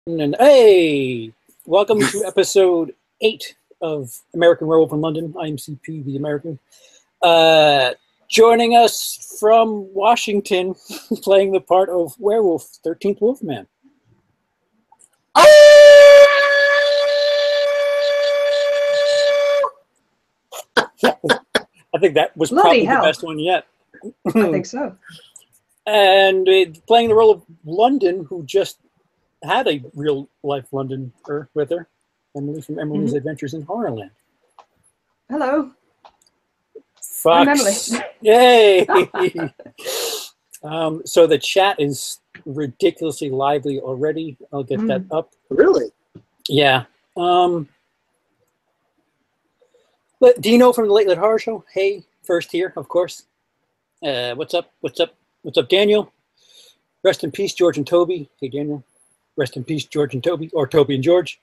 And hey, welcome to episode 8 of American Werewolf in London. I'm CP, the American. Joining us from Washington, playing the part of Werewolf, 13th Wolfman. I think that was probably the best one yet. I think so. And playing the role of London, who just had a real life Londoner with her, Emily from Emily's Adventures in Horrorland. Hello. Fox. I'm Emily. Yay! So the chat is ridiculously lively already. I'll get that up. Really? Yeah. Dino from the Late Late Horror Show. Hey, first here, of course. What's up? What's up? What's up, Daniel? Rest in peace, George and Toby. Hey, Daniel. Rest in peace, George and Toby, or Toby and George.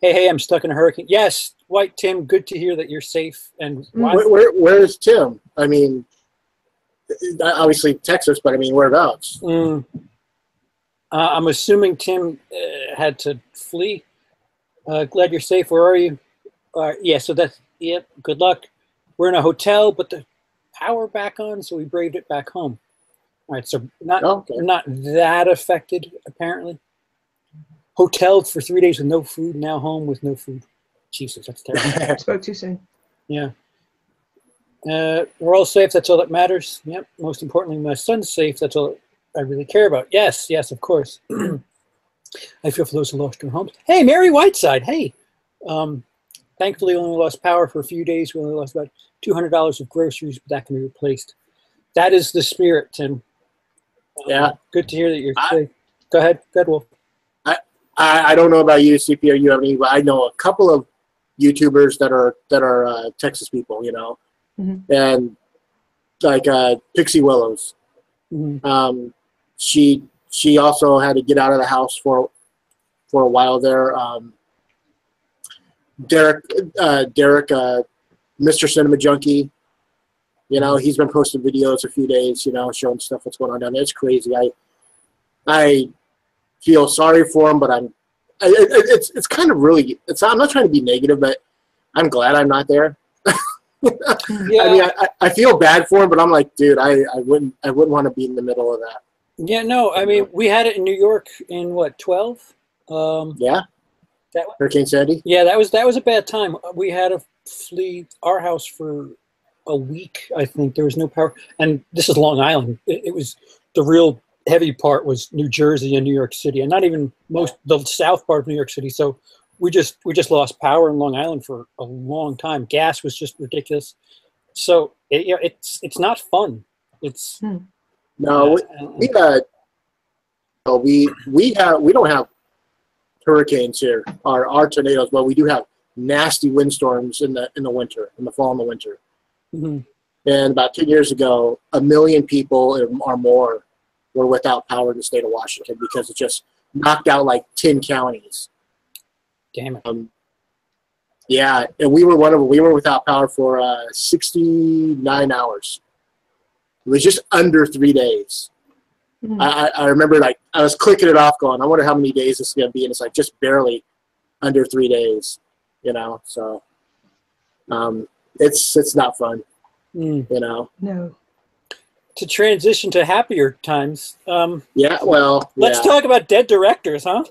Hey, I'm stuck in a hurricane. Yes, White Tim, good to hear that you're safe. And where is Tim? I mean, obviously Texas, but I mean, whereabouts? I'm assuming Tim had to flee. Glad you're safe. Where are you? Yeah, so that's, yep, good luck. We're in a hotel, but the power back on, so we braved it back home. All right, so not that affected, apparently. Hotel for 3 days with no food, now home with no food. Jesus, that's terrible. Spoke too soon. Yeah. We're all safe, that's all that matters. Yep, most importantly, my son's safe, that's all I really care about. Yes, yes, of course. I feel for those who lost their homes. Hey, Mary Whiteside, hey. Thankfully, only lost power for a few days. We only lost about $200 of groceries, but that can be replaced. That is the spirit, Tim. Yeah. Good to hear that you're safe. Go ahead, Wolf. I don't know about you, CP, or you have any, but I know a couple of YouTubers that are Texas people, you know, and like Pixie Willows. She also had to get out of the house for a while there. Derek, Mr. Cinema Junkie, you know, he's been posting videos a few days, you know, showing stuff what's going on down there. It's crazy. I feel sorry for him, but it's kind of really, I'm not trying to be negative, but I'm glad I'm not there. Yeah. I mean, I feel bad for him, but I'm like, dude, I wouldn't want to be in the middle of that. Yeah, no, I mean, we had it in New York in what, 12? Yeah. Hurricane Sandy? Yeah, that was a bad time. We had to flee our house for a week, I think. There was no power. And this is Long Island. It was the real heavy part was New Jersey and New York City, and not even the south part of New York City. So we just lost power in Long Island for a long time. Gas was just ridiculous. So it's not fun. It's no, we don't have hurricanes here, our tornadoes, but we do have nasty windstorms in the winter, in the fall and the winter. And about 10 years ago, 1 million people or more were without power in the state of Washington because it just knocked out like 10 counties. Damn it. Yeah, and we were one of them. We were without power for 69 hours. It was just under 3 days. I remember, like, I was clicking it off going, I wonder how many days this is going to be, and it's like just barely under 3 days, you know, so it's not fun, you know. No. To transition to happier times. Yeah, well, let's talk about dead directors, huh?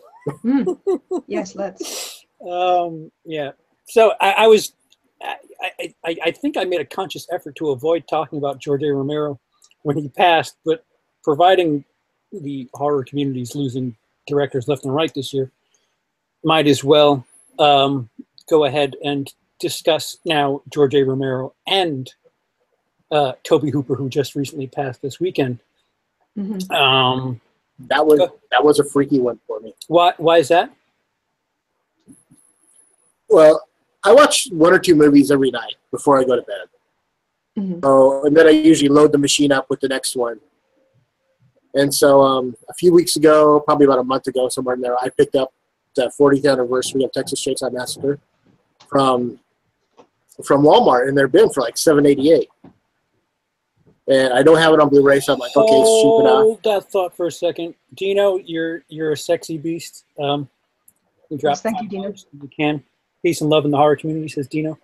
Yes, let's. Yeah. So I think I made a conscious effort to avoid talking about George A. Romero when he passed, but providing the horror community's losing directors left and right this year, might as well go ahead and discuss now George A. Romero and Tobe Hooper, who just recently passed this weekend. That was a freaky one for me. Why is that? Well, I watch 1 or 2 movies every night before I go to bed. So, and then I usually load the machine up with the next one. And so a few weeks ago, probably about a month ago, somewhere in there, I picked up the 40th anniversary of Texas Chainsaw Massacre from Walmart in their bin for like $7.88. And I don't have it on Blu-ray, so I'm like, okay, it's cheap enough. Hold that thought for a second. Dino, you're a sexy beast. Drop Yes, thank you, Dino. $5 if you can. Peace and love in the horror community, says Dino.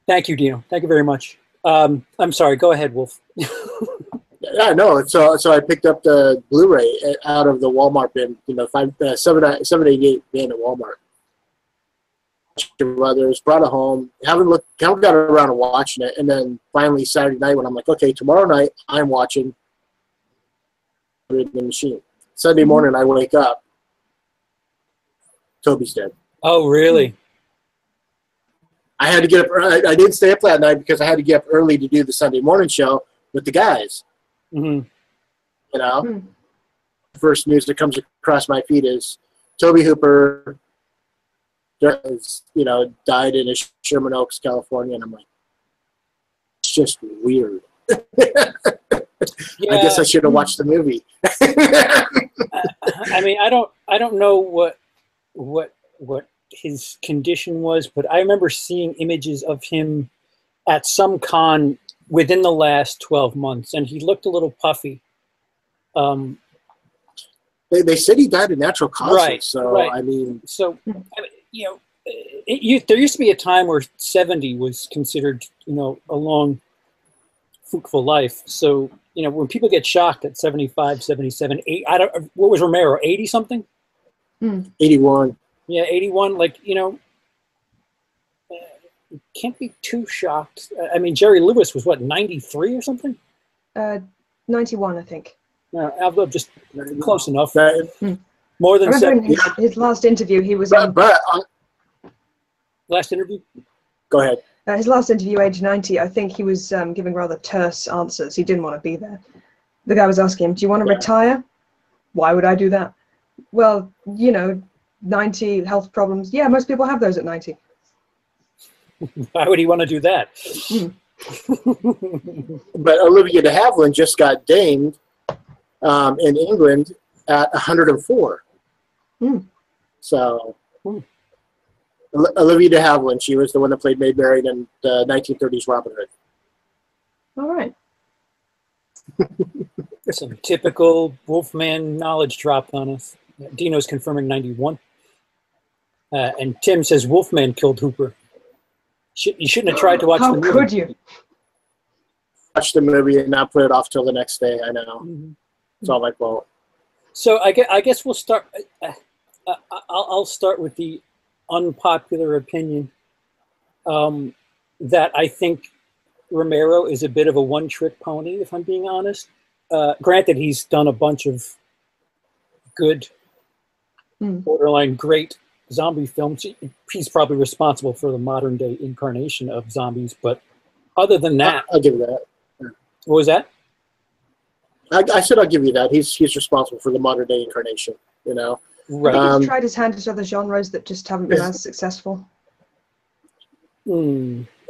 Thank you, Dino. Thank you very much. I'm sorry. Go ahead, Wolf. Yeah, no. So I picked up the Blu-ray out of the Walmart bin. 788 bin at Walmart. Your brothers brought it home. Haven't got around to watching it, and then finally Saturday night when I'm like, okay, tomorrow night I'm watching the machine. Sunday morning I wake up, Toby's dead. Oh, really? I had to get up. I didn't stay up that night because I had to get up early to do the Sunday morning show with the guys. Mm-hmm. You know, first news that comes across my feed is Tobe Hooper, died in Sherman Oaks, California, and I'm like, it's just weird. Yeah. I guess I should have watched the movie. I mean, I don't know what his condition was, but I remember seeing images of him at some con within the last 12 months, and he looked a little puffy. They said he died of natural causes. Right, so right. I mean, there used to be a time where 70 was considered, a long, fruitful life. So, when people get shocked at 75, 77, 8, what was Romero, 80 something? 81. Yeah, 81. You can't be too shocked. I mean, Jerry Lewis was what, 93 or something? 91, I think. I'm just close enough. More I than remember 70. in his last interview, he was Last interview? Go ahead. His last interview, age 90, I think he was giving rather terse answers. He didn't want to be there. The guy was asking him, do you want to retire? Why would I do that? Well, 90, health problems. Yeah, most people have those at 90. Why would he want to do that? But Olivia de Havilland just got dinged in England at 104. So Olivia de Havilland, she was the one that played Maid Marian in the 1930s Robin Hood. All right. Some typical Wolfman knowledge dropped on us. Dino's confirming 91. And Tim says Wolfman killed Hooper. You shouldn't have tried to watch the movie. How could you? Watch the movie and not put it off till the next day. I know. It's all my fault. So I guess we'll start. I'll start with the unpopular opinion that I think Romero is a bit of a one-trick pony, if I'm being honest. Granted, he's done a bunch of good, borderline great zombie films. He's probably responsible for the modern-day incarnation of zombies, but other than that... I'll give you that. What was that? I said I'll give you that. He's responsible for the modern-day incarnation, Right. I think he's tried his hand at other genres that just haven't been as successful.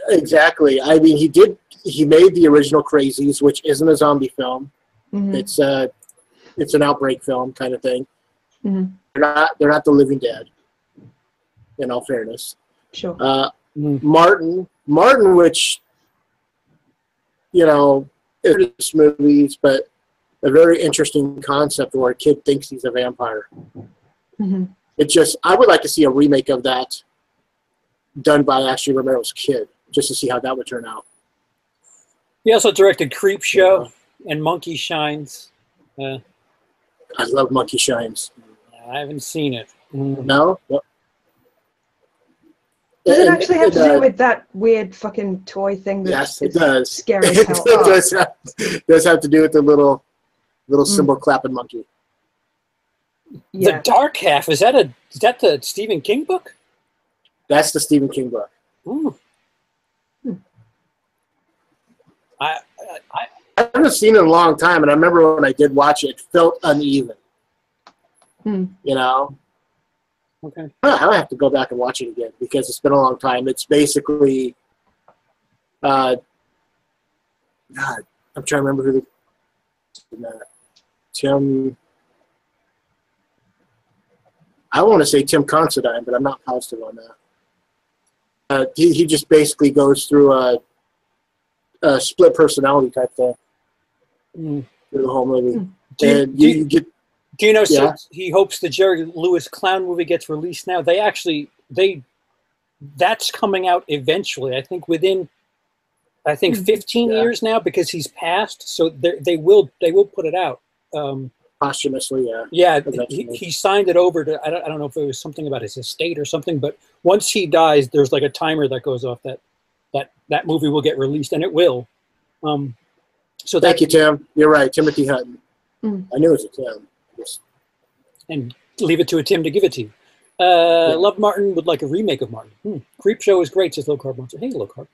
Exactly. I mean, he made the original Crazies, which isn't a zombie film. It's an outbreak film kind of thing. They're not The Living Dead, in all fairness. Sure. Martin, which, it's movies, but a very interesting concept where a kid thinks he's a vampire. I would like to see a remake of that done by actually Romero's kid, just to see how that would turn out. He also directed Creep Show and Monkey Shines. I love Monkey Shines. I haven't seen it. No? Does it actually have to do with that weird fucking toy thing? Yes, it does. Scary as hell. It does have to do with the little cymbal clapping monkey. The Dark Half, is that the Stephen King book? That's the Stephen King book. I haven't seen it in a long time, and I remember when I did watch it, it felt uneven. Okay. I'll have to go back and watch it again because it's been a long time. It's basically, God, I'm trying to remember who Tim. I want to say Tim Considine, but I'm not positive on that. He just basically goes through a split personality type thing through the whole movie. Do you know? Yeah. So he hopes the Jerry Lewis clown movie gets released now. That's coming out eventually. I think within 15 years now, because he's passed. So they will put it out. Posthumously, yeah. Yeah, he signed it over to. I don't know if it was something about his estate or something, but once he dies, there's like a timer that goes off that movie will get released, and it will. So thank you, Tim. You're right, Timothy Hutton. I knew it was a Tim. And leave it to a Tim to give it to you. Love Martin would like a remake of Martin. Creep Show is great, says Low Carb Monster. Hey, Low Carb.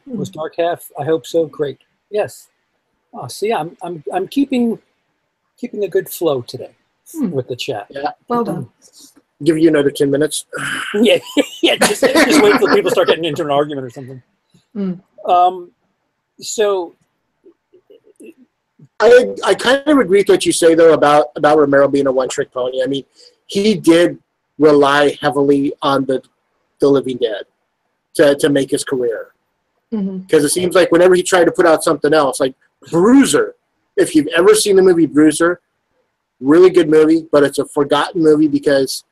Was Dark Half? I hope so. Great. Yes. Oh, see, I'm keeping a good flow today with the chat. Yeah. Well done. Give you another 10 minutes. Yeah. Just wait till people start getting into an argument or something. So. I kind of agree with what you say, though, about Romero being a one-trick pony. I mean, he did rely heavily on the Living Dead to make his career. Because it seems like whenever he tried to put out something else, like Bruiser, if you've ever seen the movie Bruiser, really good movie, but it's a forgotten movie because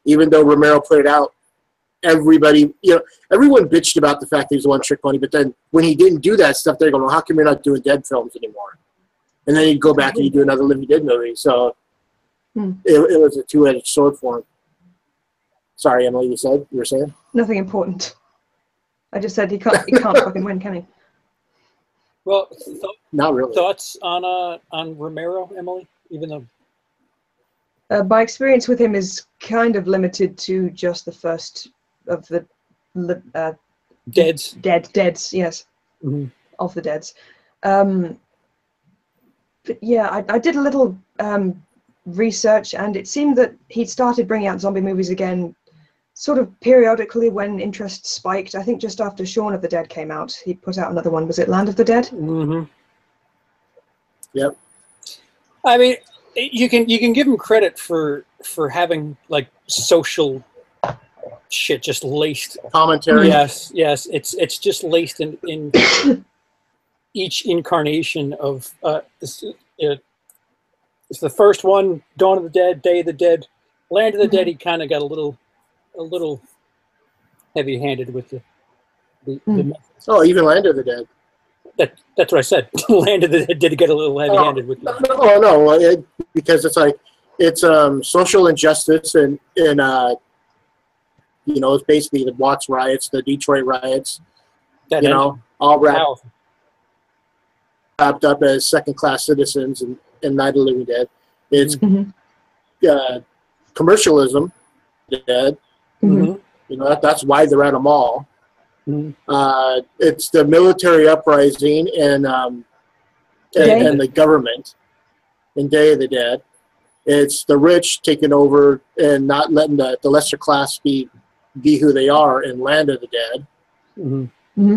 even though Romero put it out, everyone bitched about the fact that he was a one-trick pony, but then when he didn't do that stuff, they're going, well, how come you're not doing Dead films anymore? And then he'd go back and he'd do another Living Dead movie. So it was a two-edged sword for him. Sorry, Emily, you were saying? Nothing important. I just said he can't fucking win, can he? Well, not really. Thoughts on Romero, Emily? Even though my experience with him is kind of limited to just the first of the Deads, yes, of the Deads. But yeah, I did a little research, and it seemed that he'd started bringing out zombie movies again sort of periodically when interest spiked. I think just after Shaun of the Dead came out, he put out another one. Was it Land of the Dead? Yep. I mean, you can give him credit for having like social shit just laced commentary. Yes, it's just laced in each incarnation of it's the first one, Dawn of the Dead, Day of the Dead, Land of the Dead. He kind of got a little heavy-handed with the Oh, even Land of the Dead. That's what I said. Land of the Dead did get a little heavy-handed with No, because it's social injustice and it's basically the Watts riots, the Detroit riots, all wrapped up as second-class citizens in Night of the Living Dead. It's commercialism, Dead. That's why they're at a mall. It's the military uprising and the government in Day of the Dead. It's the rich taking over and not letting the lesser class be who they are in Land of the Dead. And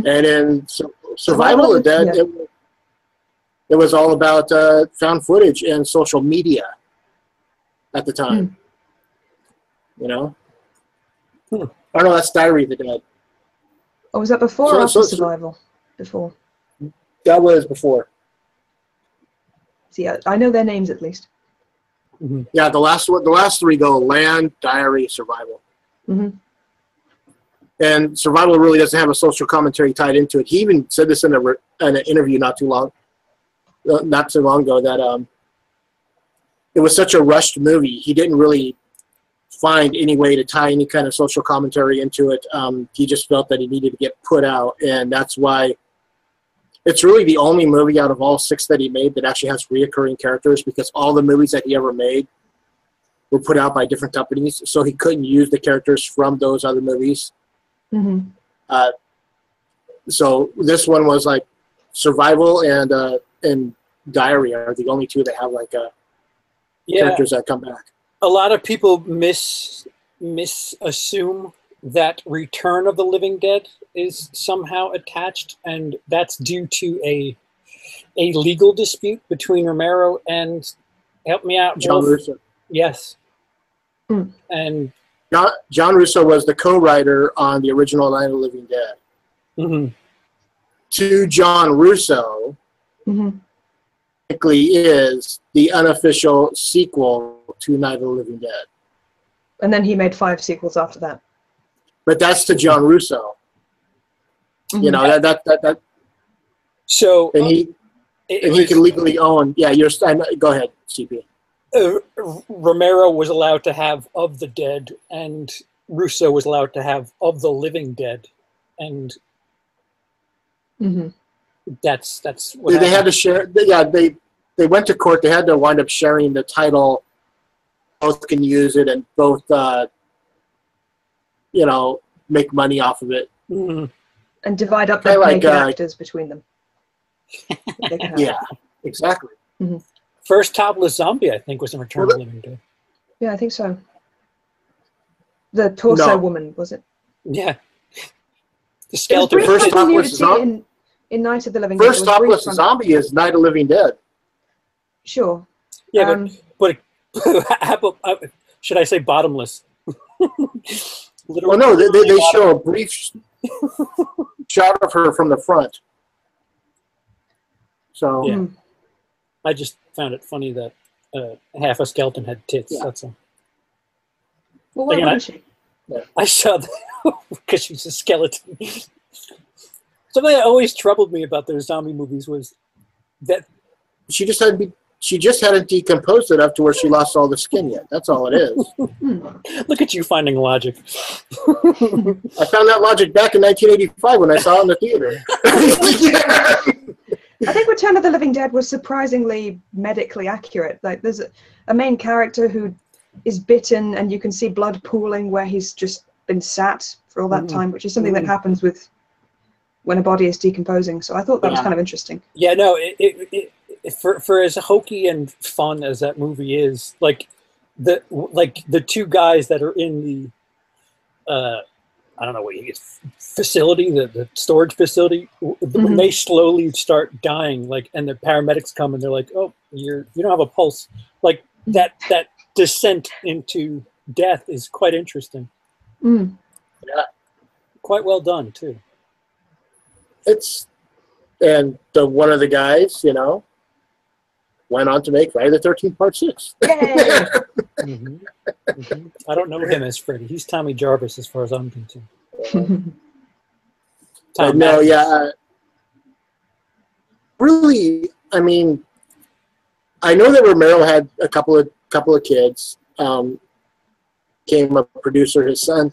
in Survival of the Dead, it was all about found footage and social media at the time. I don't know, that's Diary of the Dead. Oh, was that before or after Survival? Before. That was before. See, I know their names at least. Yeah, the last three go Land, Diary, Survival. And Survival really doesn't have a social commentary tied into it. He even said this in an interview not too long ago that it was such a rushed movie. He didn't really find any way to tie any kind of social commentary into it. He just felt that he needed to get put out, and that's why it's really the only movie out of all 6 that he made that actually has reoccurring characters, because all the movies that he ever made were put out by different companies, so he couldn't use the characters from those other movies. So this one was like Survival and Diary are the only 2 that have like characters that come back. A lot of people assume that Return of the Living Dead is somehow attached, and that's due to a legal dispute between Romero and, help me out, John Russo. Yes. And John Russo was the co-writer on the original Night of the Living Dead. To John Russo, technically is the unofficial sequel to Night of the Living Dead. And then he made 5 sequels after that. But that's to John Russo. Mm-hmm. You know, that So and he can legally own. Yeah, go ahead, CP. Romero was allowed to have Of the Dead, and Russo was allowed to have Of the Living Dead, and that's what they had to share. Yeah, they went to court. They had to wind up sharing the title. Both can use it, and both you know, make money off of it. Mm-hmm. And divide up the naked actors between them. Yeah, exactly. Mm-hmm. First topless zombie, I think, was in Return of the Living Dead. Yeah, I think so. The torso woman, was it? Yeah. The skeleton. First topless zombie in Night of the Living Dead. First topless zombie is Night of the Living Dead. Sure. Yeah, but should I say bottomless? Well, no, they show a brief shot of her from the front. So yeah. I just found it funny that half a skeleton had tits. Yeah. That's all. Well, why wouldn't she? I saw that because she's a skeleton. Something that always troubled me about those zombie movies was that she just hadn't decomposed enough to where she lost all the skin yet. That's all it is. Look at you finding logic. I found that logic back in 1985 when I saw it in the theater. I think Return of the Living Dead was surprisingly medically accurate. Like, there's a main character who is bitten, and you can see blood pooling where he's just been sat for all that time, which is something that happens with when a body is decomposing. So I thought that was kind of interesting. Yeah, no, for as hokey and fun as that movie is, like the two guys that are in the I don't know what facility, the storage facility, when they slowly start dying, like, and the paramedics come and they're like, "Oh, you don't have a pulse," like that descent into death is quite interesting. Yeah, quite well done too. And one of the guys, you know, went on to make Friday the 13th Part 6. I don't know him as Freddy. He's Tommy Jarvis as far as I'm concerned. Really, I mean, I know that Romero had a couple of kids. Became a producer, his son.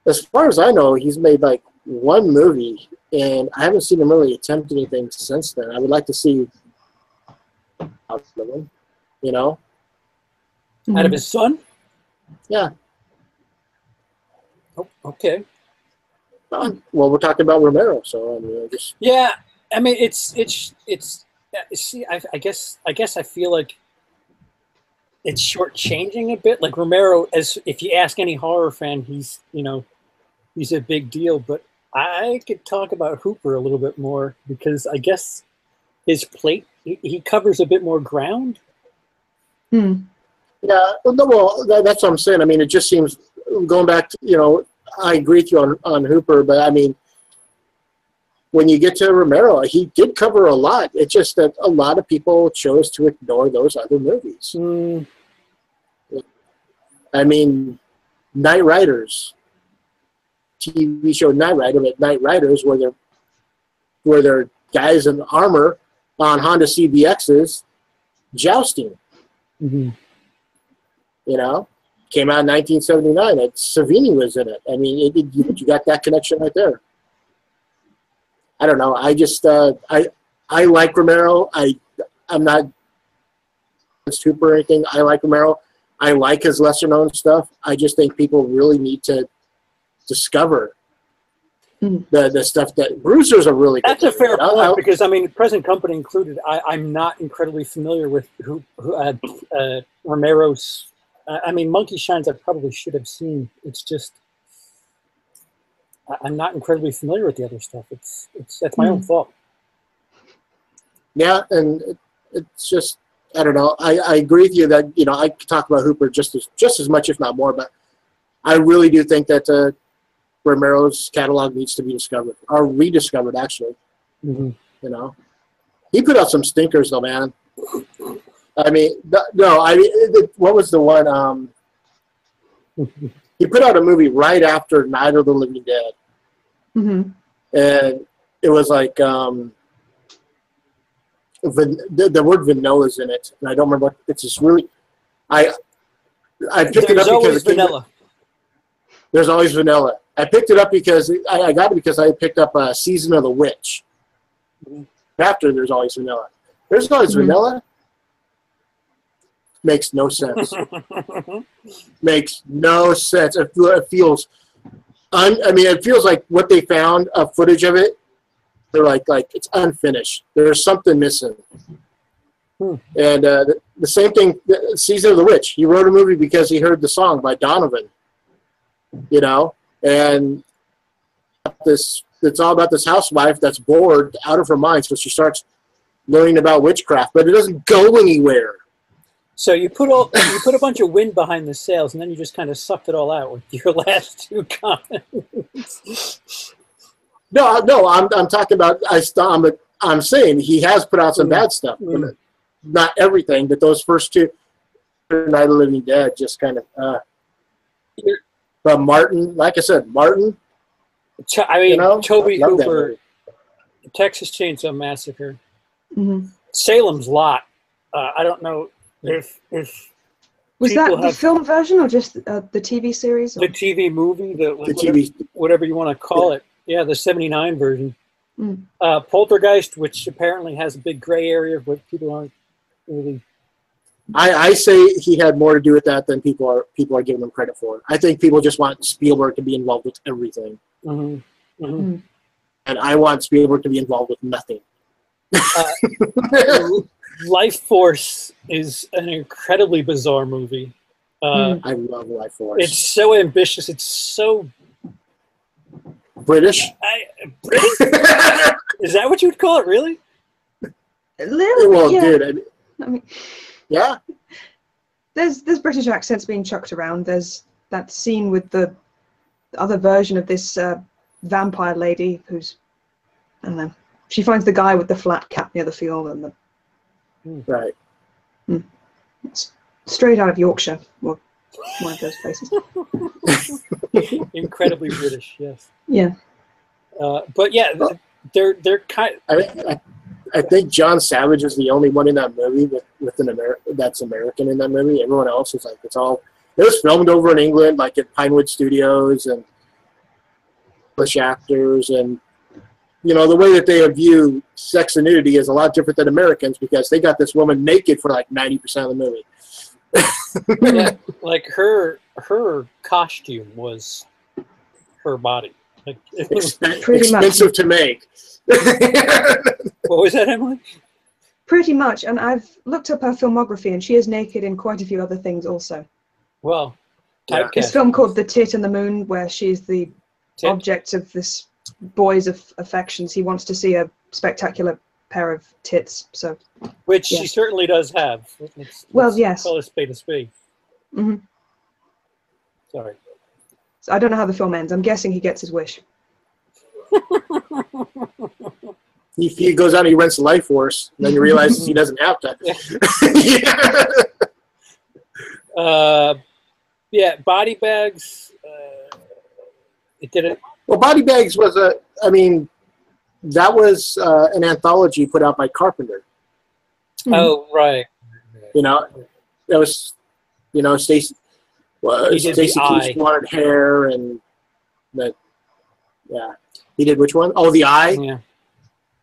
As far as I know, he's made like one movie, and I haven't seen him really attempt anything since then. I would like to see out of him, you know, out of his son. Yeah. Oh, okay. Well, we're talking about Romero, so I mean, yeah. I mean, it's. See, I guess I feel like it's shortchanging a bit. Like Romero, as if you ask any horror fan, he's a big deal. But I could talk about Hooper a little bit more because I guess his plate he covers a bit more ground. Yeah, well, that's what I'm saying. I mean, it just seems, going back to, I agree with you on Hooper, but I mean, when you get to Romero, he did cover a lot. It's just that a lot of people chose to ignore those other movies. I mean, Night Riders, TV show Night Rider, but Night Riders where they're guys in armor on Honda CBXs jousting. Came out in 1979. Savini was in it. I mean, you got that connection right there. I don't know. I just I like Romero. I'm not super or anything. I like Romero. I like his lesser known stuff. I just think people really need to discover the stuff that Bruiser's a really good. That's a fair point because I mean, present company included. I'm not incredibly familiar with who Romero's. I mean, Monkey Shines I probably should have seen. It's just I'm not incredibly familiar with the other stuff. That's my own fault. Yeah, and it's just I don't know. I agree with you that I could talk about Hooper just as much, if not more. But I really do think that Romero's catalog needs to be discovered or rediscovered. Actually, he put out some stinkers though, man. I mean, no. I mean, what was the one? He put out a movie right after Night of the Living Dead, and it was like the word vanilla's in it, and I don't remember. It's just really. I picked it up because vanilla. There's always vanilla. I picked it up because I got it because I picked up Season of the Witch. After There's Always Vanilla. There's Always Vanilla? Makes no sense. Makes no sense. It feels... it feels like what they found of footage of it, they're like it's unfinished. There's something missing. And the same thing, Season of the Witch. He wrote a movie because he heard the song by Donovan. And it's all about this housewife that's bored out of her mind, so she starts learning about witchcraft, but it doesn't go anywhere. So you put a bunch of wind behind the sails, and then you just kind of sucked it all out with your last two comments. No, I'm talking about. I'm saying he has put out some bad stuff, not everything, but those first two, Night of the Living Dead, just kind of. But Martin, like I said, Martin. Tobe Hooper, Texas Chainsaw Massacre, Salem's Lot. I don't know if was that the film version or just the TV series? The TV movie, whatever you want to call it. Yeah, the '79 version. Poltergeist, which apparently has a big gray area of what people aren't really. I say he had more to do with that than people are giving him credit for. I think people just want Spielberg to be involved with everything. And I want Spielberg to be involved with nothing. Life Force is an incredibly bizarre movie. I love Life Force. It's so ambitious. It's so British. British? Is that what you would call it? Really? Well, yeah. Dude. I mean, yeah. There's British accents being chucked around. There's that scene with the other version of this vampire lady who's, I don't know. She finds the guy with the flat cap near the field and the. Right. It's straight out of Yorkshire, or one of those places. Incredibly British, yes. Yeah. But yeah, they're kind. I think John Savage is the only one in that movie with that's American in that movie. Everyone else is like it was filmed over in England, like at Pinewood Studios, and English actors, and the way that they view sex and nudity is a lot different than Americans because they got this woman naked for like 90% of the movie. Yeah, like her costume was her body. Like, expensive to make. What was that, Emily? Pretty much, and I've looked up her filmography, and she is naked in quite a few other things also. Well, this film called The Tit and the Moon, where she's the object of this boy's affections. He wants to see a spectacular pair of tits, so. Which she certainly does have. Yes. Call a spade a spade. Sorry. So I don't know how the film ends. I'm guessing he gets his wish. He goes out and he rents a Life Force, and then he realizes he doesn't have to. Body Bags. It didn't. Well, Body Bags was that was an anthology put out by Carpenter. Oh, right. That was, Stacy Keach wanted hair, and that, he did which one? Oh, The Eye. Yeah,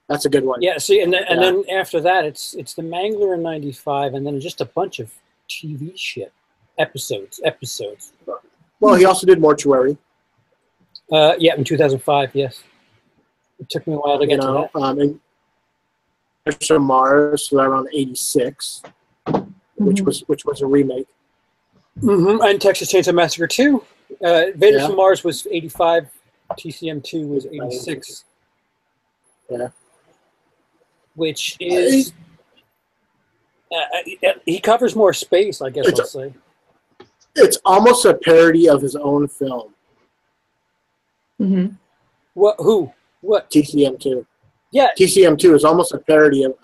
that's a good one. Yeah. See, and then after that, it's The Mangler in '95, and then just a bunch of TV shit episodes. Well, he also did Mortuary. In 2005. Yes. It took me a while to get to that. And From Mars was around '86, which was a remake. And Texas Chainsaw Massacre 2. Invaders from Mars was '85. TCM 2 was '86. Yeah. Which is he covers more space, I guess I'll say. It's almost a parody of his own film. What? Who? What? TCM 2. Yeah. TCM 2 is almost a parody of.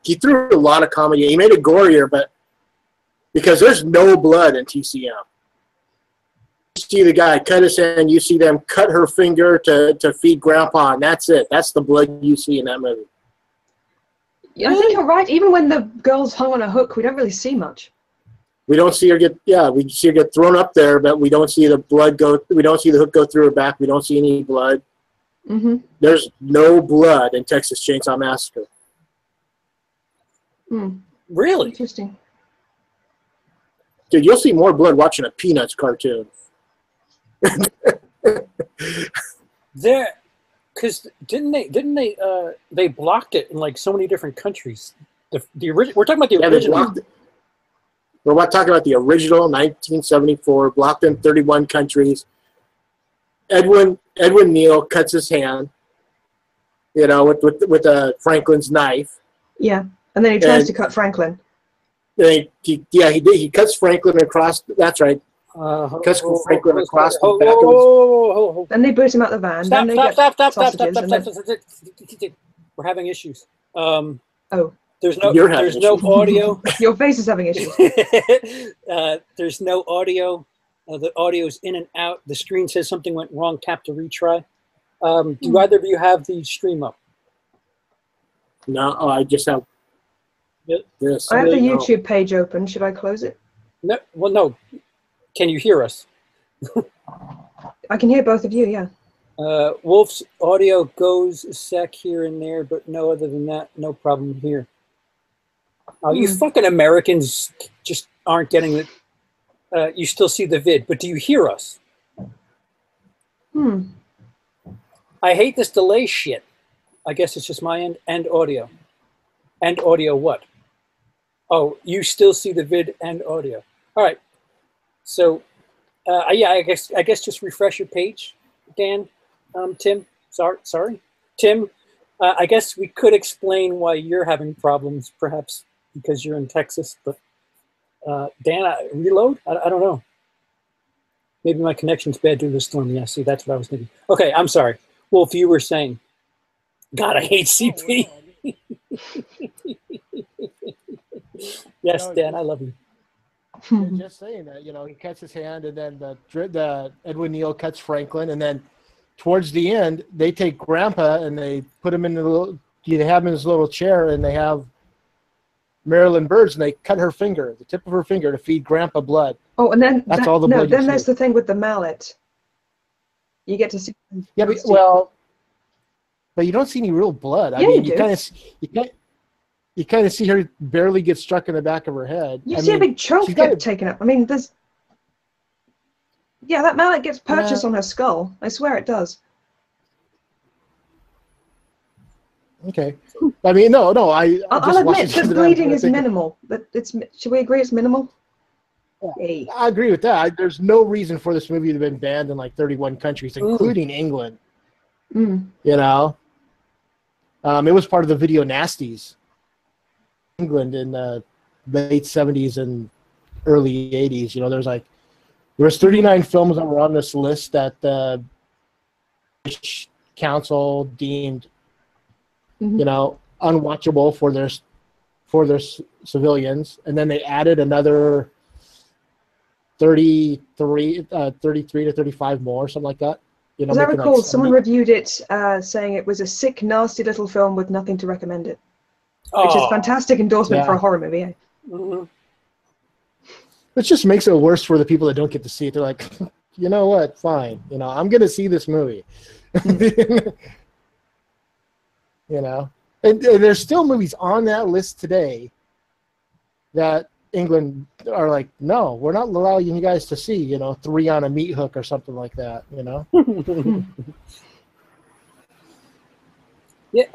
he threw a lot of comedy. He made it gorier, but because there's no blood in TCM. You see the guy cut his hand, you see them cut her finger to feed Grandpa, and that's it. That's the blood you see in that movie. Yeah, I think you're right. Even when the girl's hung on a hook, we don't really see much. We don't see her we see her get thrown up there, but we don't see the blood go. We don't see the hook go through her back. We don't see any blood. Mm-hmm. There's no blood in Texas Chainsaw Massacre. Really? Interesting. Dude, you'll see more blood watching a Peanuts cartoon. There, because didn't they blocked it in like so many different countries. The original. We're talking about the original. We're talking about the original 1974, blocked in 31 countries. Edwin Neal cuts his hand, with Franklin's knife. Yeah, and then he tries to cut Franklin. He cuts Franklin across. That's right. Cuts Franklin across the back. Then they boot him out the van. Stop. We're having issues. There's no audio. Your face is having issues. There's no audio. The audio's in and out. The screen says something went wrong. Tap to retry. Do either of you have the stream up? No, I just have this. I have the YouTube page open. Should I close it? No. Well, no. Can you hear us? I can hear both of you, yeah. Wolf's audio goes a sec here and there, but no other than that, no problem here. You fucking Americans just aren't getting it. You still see the vid, but do you hear us? I hate this delay shit. I guess it's just my end and audio. And audio what? Oh, you still see the vid and audio. All right. So, yeah, I guess just refresh your page, Dan. Tim, sorry. Tim, I guess we could explain why you're having problems, perhaps because you're in Texas. But Dan, reload? I don't know. Maybe my connection's bad due to the storm. Yeah, see, that's what I was thinking. Okay, I'm sorry. Wolf, you were saying, God, I hate CP. Yes, Dan, I love you. Just saying that, he cuts his hand, and then the Edwin Neal cuts Franklin, and then towards the end, they take Grandpa and they put him in they have him in his little chair, and they have Marilyn Birds, and they cut her finger, the tip of her finger, to feed Grandpa blood. Oh, and then that's all the blood. Then there's the thing with the mallet. You get to see. Yeah, but you don't see any real blood. Yeah, you kind of see her barely get struck in the back of her head. You see a big chunk get taken up. I mean, there's. Yeah, that mallet gets purchased on her skull. I swear it does. Okay. I mean, no. I'll admit the bleeding is minimal. But should we agree it's minimal? Yeah, I agree with that. There's no reason for this movie to have been banned in like 31 countries, including England. It was part of the video nasties. England in the late 70s and early 80s. There was 39 films that were on this list that the British Council deemed, unwatchable for their civilians, and then they added another 33 to 35 more, something like that. As I recall, someone reviewed it saying it was a sick, nasty little film with nothing to recommend it. Which is a fantastic endorsement for a horror movie. It just makes it worse for the people that don't get to see it. They're like, you know what? Fine. I'm going to see this movie. And there's still movies on that list today that England are like, no, we're not allowing you guys to see, 3 on a meat hook or something like that, Yeah.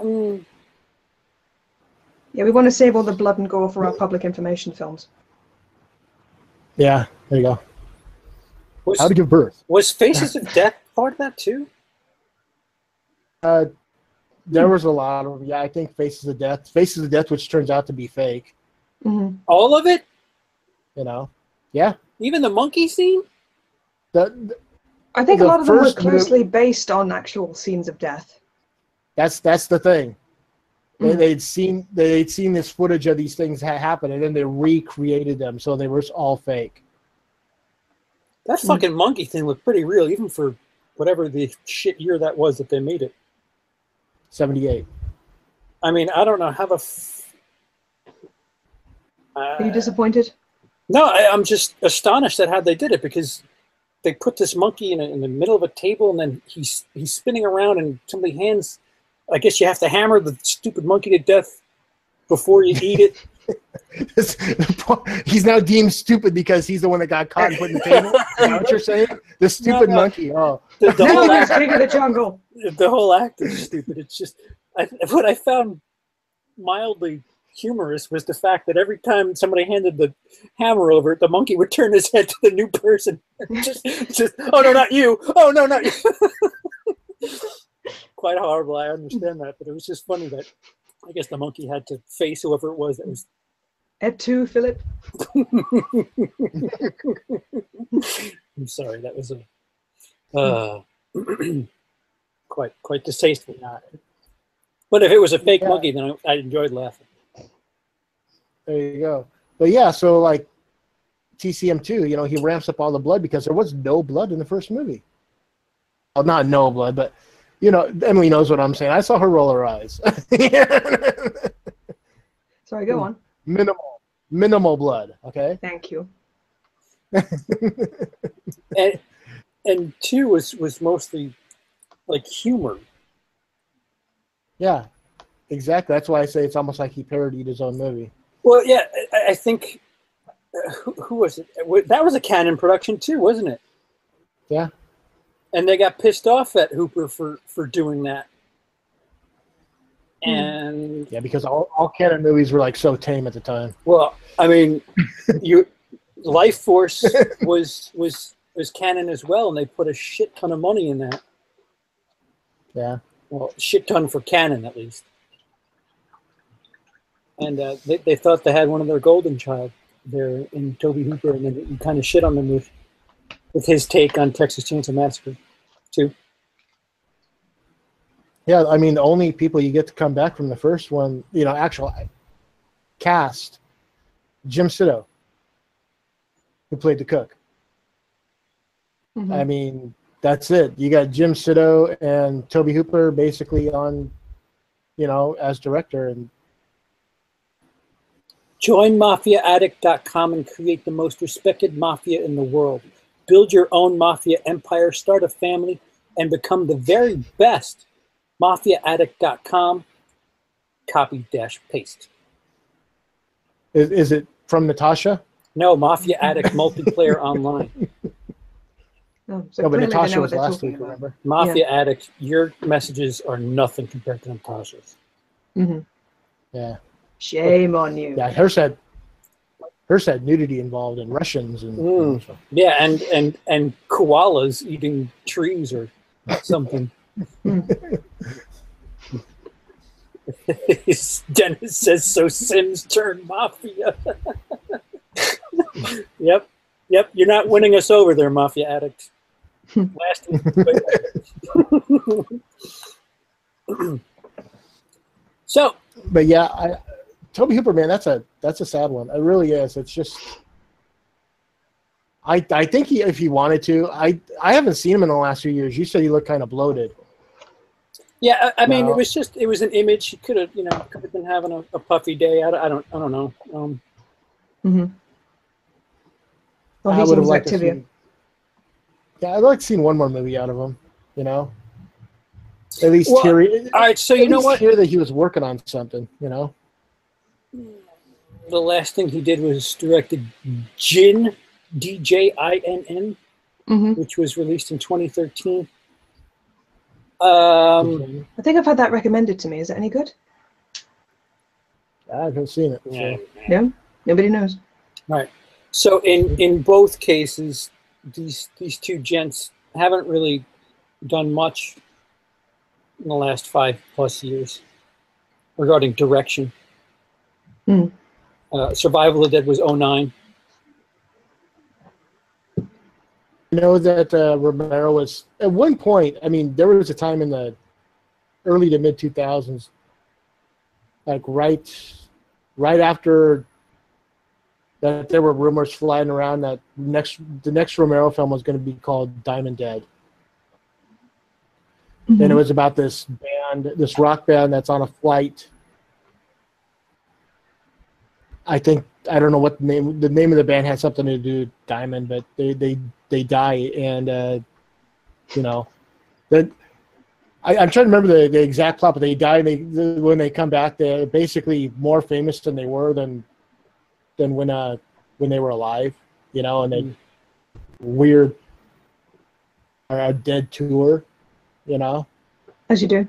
Yeah, we want to save all the blood and gore for our public information films. Yeah, there you go. How to give birth. Was Faces of Death part of that too? There was a lot of them. Yeah, I think Faces of Death, which turns out to be fake. All of it? Yeah. Even the monkey scene? I think a lot of them were closely based on actual scenes of death. That's the thing. They'd seen this footage of these things happen, and then they recreated them, so they were all fake. That fucking monkey thing looked pretty real, even for whatever the shit year that was that they made it. 78. I mean, I don't know how Are you disappointed? No, I'm just astonished at how they did it, because they put this monkey in the middle of a table, and then he's spinning around, and somebody hands. I guess you have to hammer the stupid monkey to death before you eat it. He's now deemed stupid because he's the one that got caught and put in the table. Is that what you're saying? The stupid monkey. Oh, the whole act, king of the jungle. The whole act is stupid. It's just what I found mildly humorous was the fact that every time somebody handed the hammer over, the monkey would turn his head to the new person. just, oh no, not you! Oh no, not you! Quite horrible. I understand that, but it was just funny that I guess the monkey had to face whoever it was that was. Et tu, Philip? I'm sorry, that was quite distasteful. But if it was a fake monkey, then I enjoyed laughing. There you go. But yeah, so like TCM2, he ramps up all the blood because there was no blood in the first movie. Well, not no blood, but Emily knows what I'm saying. I saw her roll her eyes. Sorry, go on. Minimal blood. Okay. Thank you. and 2 was mostly like humor. Yeah, exactly. That's why I say it's almost like he parodied his own movie. Well, yeah, I think who was it? That was a Canon production too, wasn't it? Yeah. And they got pissed off at Hooper for doing that. And yeah, because all Canon movies were like so tame at the time. Well, I mean, Life Force was Canon as well, and they put a shit ton of money in that. Yeah. Well, shit ton for Canon at least. And they thought they had one of their golden child there in Tobe Hooper, and then you kind of shit on them with his take on Texas Chainsaw Massacre, too. Yeah, I mean, the only people you get to come back from the first one, actual cast, Jim Sito, who played the cook. Mm-hmm. I mean, that's it. You got Jim Sito and Tobe Hooper basically on, as director. And join MafiaAddict.com and create the most respected mafia in the world. Build your own mafia empire, start a family, and become the very best. MafiaAddict.com, copy-paste. Is it from Natasha? No, Mafia Addict multiplayer online. No, but Natasha was last week, remember? Mafia Addict, your messages are nothing compared to Natasha's. Mm-hmm. Yeah. Shame on you. Yeah, hers had nudity involved and Russians and yeah, and koalas eating trees or something. Dennis says so. Sims turned mafia. Yep. You're not winning us over there, Mafia Addict. Last week. So. But yeah, Tobe Hooper, man, that's a sad one. It really is. It's just. I think if he wanted to, I haven't seen him in the last few years. You said he looked kind of bloated. Yeah, I mean, it was an image. He could have been having a puffy day. I don't know. Mm-hmm. Well, I would have liked to see. Yeah, I'd like to see one more movie out of him. At least hear. All right, so you know what? Hear that he was working on something. The last thing he did was directed Jinn, DJINN, which was released in 2013. I think I've had that recommended to me. Is it any good? I haven't seen it. Yeah, nobody knows. All right. So in both cases, these two gents haven't really done much in the last 5+ years regarding direction. Survival of the Dead was 2009. That Romero was at one point. I mean, there was a time in the early to mid 2000s like right after that, there were rumors flying around that the next Romero film was going to be called Diamond Dead. Mm-hmm. And it was about this band, this rock band that's on a flight. I don't know what the name of the band had something to do with Diamond, but they die, and you know, that I'm trying to remember the exact plot, but they die, and when they come back, they're basically more famous than they were than when they were alive, you know, and they weird a dead tour, you know. As you do.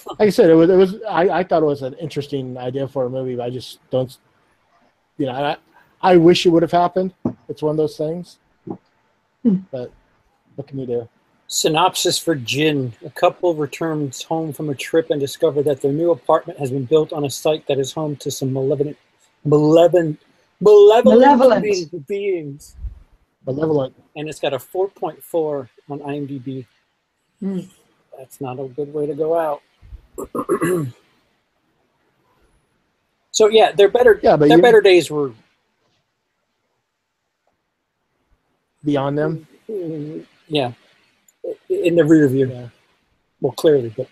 Like I said, it was. I thought it was an interesting idea for a movie, but I just don't. You know, I wish it would have happened. It's one of those things. But what can you do? Synopsis for Jin. A couple returns home from a trip and discover that their new apartment has been built on a site that is home to some malevolent beings. Malevolent. And it's got a 4.4 on IMDb. That's not a good way to go out. So yeah, their better days were beyond them. Yeah, in the rear view. Yeah. Well, clearly, but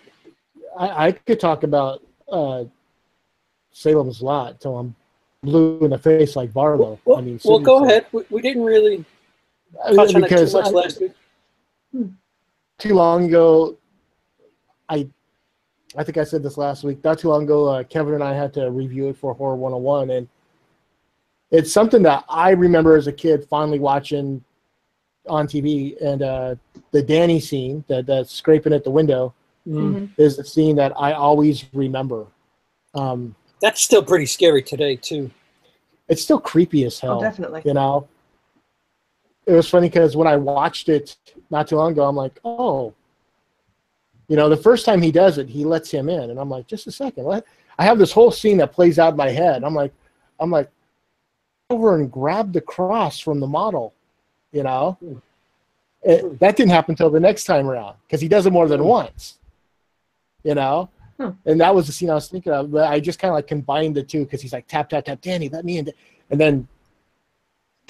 I could talk about Salem's Lot till I'm blue in the face like Barlow. Well, I mean, well, go ahead. We didn't really touch on it too much last week. Too long ago, I think I said this last week. Not too long ago, Kevin and I had to review it for Horror 101, and it's something that I remember as a kid fondly watching on TV. And the Danny scene, that scraping at the window, is the scene that I always remember. That's still pretty scary today, too. It's still creepy as hell. Oh, definitely. You know? It was funny because when I watched it not too long ago, I'm like, oh. You know, the first time he does it, he lets him in. And I'm like, just a second. What? I have this whole scene that plays out in my head. I'm like, over and grab the cross from the model, you know? That didn't happen until the next time around because he does it more than once, you know? And that was the scene I was thinking of. But I just kind of like combined the two because he's like, tap, tap, tap, Danny, let me in. And then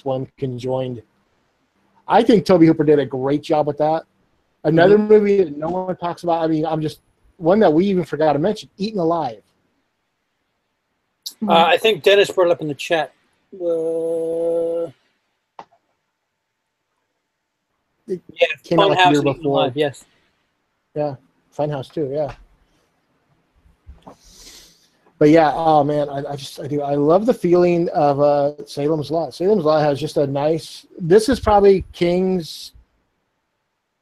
one conjoined. I think Tobe Hooper did a great job with that. Another movie that no one talks about, I mean, one that we even forgot to mention, Eaten Alive. I think Dennis brought it up in the chat. Came out like a year and Eaten before. Alive, yes. Yeah, Funhouse too, yeah. But yeah, oh man, I do. I love the feeling of Salem's Lot. Salem's Lot has just a nice, this is probably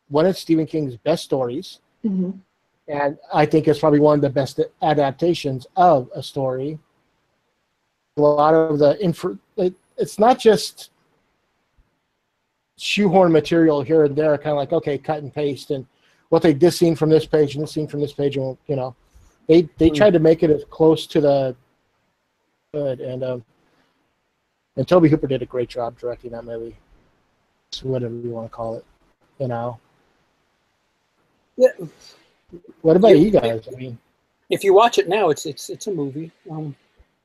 one of Stephen King's best stories. And I think it's probably one of the best adaptations of a story. A lot of it's not just shoehorn material here and there, kind of like, okay, cut and paste, and this scene from this page and this scene from this page, and you know, they tried to make it as close to the good, and Tobe Hooper did a great job directing that movie, whatever you want to call it, you know. Yeah. What about you guys? I mean, if you watch it now, it's a movie.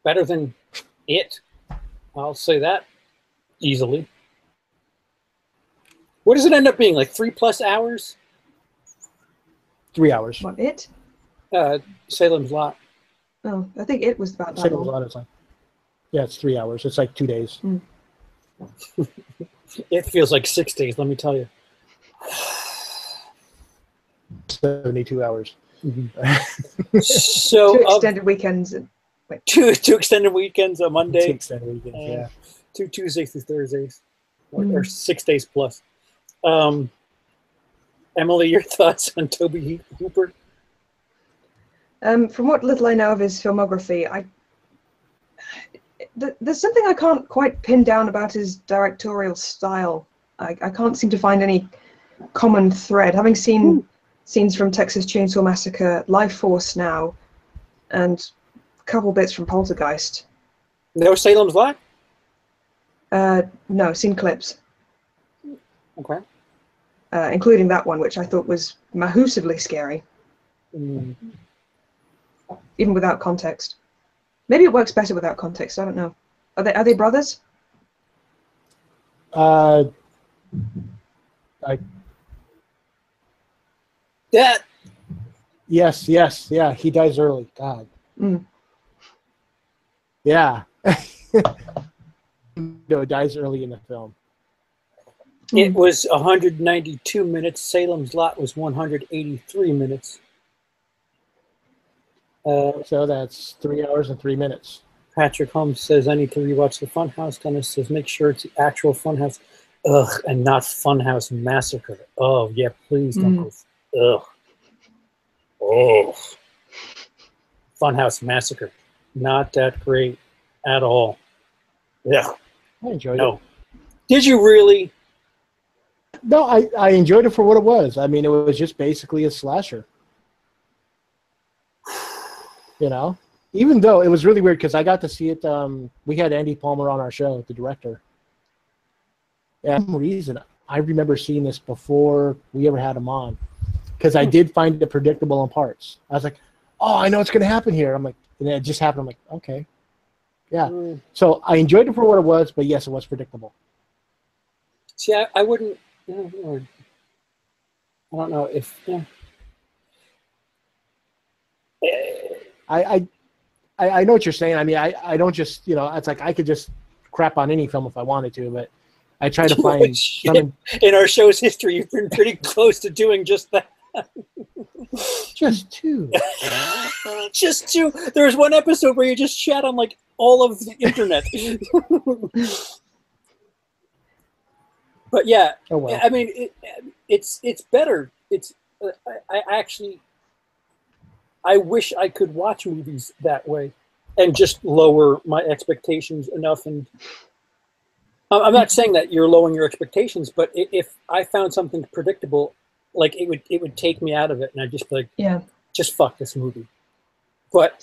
Better than it. I'll say that easily. What does it end up being? Like 3+ hours? 3 hours. What, it? Salem's Lot. Oh, I think it was about that Salem's long. Lot is like, yeah, it's 3 hours. It's like 2 days. It feels like 6 days, let me tell you. 72 hours. So 2 extended weekends. Two extended weekends, a Monday. 2 extended weekends, yeah. 2 Tuesdays through Thursdays. Or 6 days plus. Emily, your thoughts on Tobe Hooper? From what little I know of his filmography, there's something I can't quite pin down about his directorial style. I can't seem to find any common thread. Having seen scenes from Texas Chainsaw Massacre, Life Force now, and a couple bits from Poltergeist. No Salem's Lot? No, seen clips. Okay. Including that one, which I thought was mahoosively scary. even without context. Maybe it works better without context. I don't know. Are they brothers? I That yes, yeah. He dies early. God. Mm. Yeah. No, dies early in the film. it was 192 minutes. Salem's Lot was 183 minutes. So that's 3 hours and 3 minutes. Patrick Holmes says, I need to rewatch the Funhouse. Dennis says, make sure it's the actual Funhouse. Ugh, and not Funhouse Massacre. Oh, yeah, please don't go. Ugh. Oh. Funhouse Massacre. Not that great at all. Yeah. I enjoyed it. Did you really? No, I enjoyed it for what it was. I mean, it was just basically a slasher. You know? Even though it was really weird because I got to see it. We had Andy Palmer on our show, the director. And for some reason, I remember seeing this before we ever had him on because I did find it predictable in parts. I was like, oh, I know what's going to happen here. I'm like, and it just happened. I'm like, okay. Yeah. So I enjoyed it for what it was, but yes, it was predictable. See, I wouldn't. I don't know if. Yeah. I know what you're saying. I mean, I don't just, it's like I could just crap on any film if I wanted to, but I try to find something. In our show's history, you've been pretty close to doing just that. Just two. Just two. There was one episode where you just shat on like all of the internet. But yeah, oh, well. I mean, it's better. I wish I could watch movies that way and just lower my expectations enough. And I'm not saying that you're lowering your expectations, but if I found something predictable, like it would take me out of it, and I'd just be like, yeah, just fuck this movie. But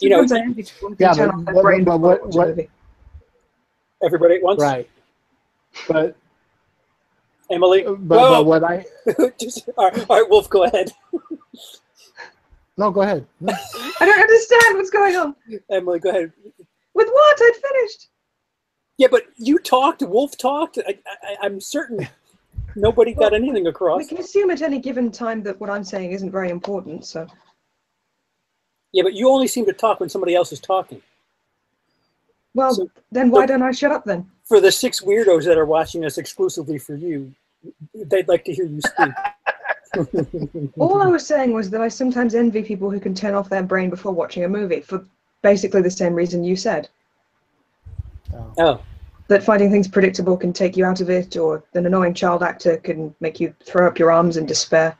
everybody at once, right? But Emily, but what I all right, Wolf, go ahead. No, go ahead. No. I don't understand what's going on. Emily, go ahead. With what? I'd finished. Yeah, but you talked. Wolf talked. I'm certain nobody got anything across. We can assume at any given time that what I'm saying isn't very important. So. Yeah, but you only seem to talk when somebody else is talking. Well, then why don't I shut up then? For the 6 weirdos that are watching us exclusively for you, they'd like to hear you speak. All I was saying was that I sometimes envy people who can turn off their brain before watching a movie for basically the same reason you said. Oh. That finding things predictable can take you out of it, or an annoying child actor can make you throw up your arms in despair.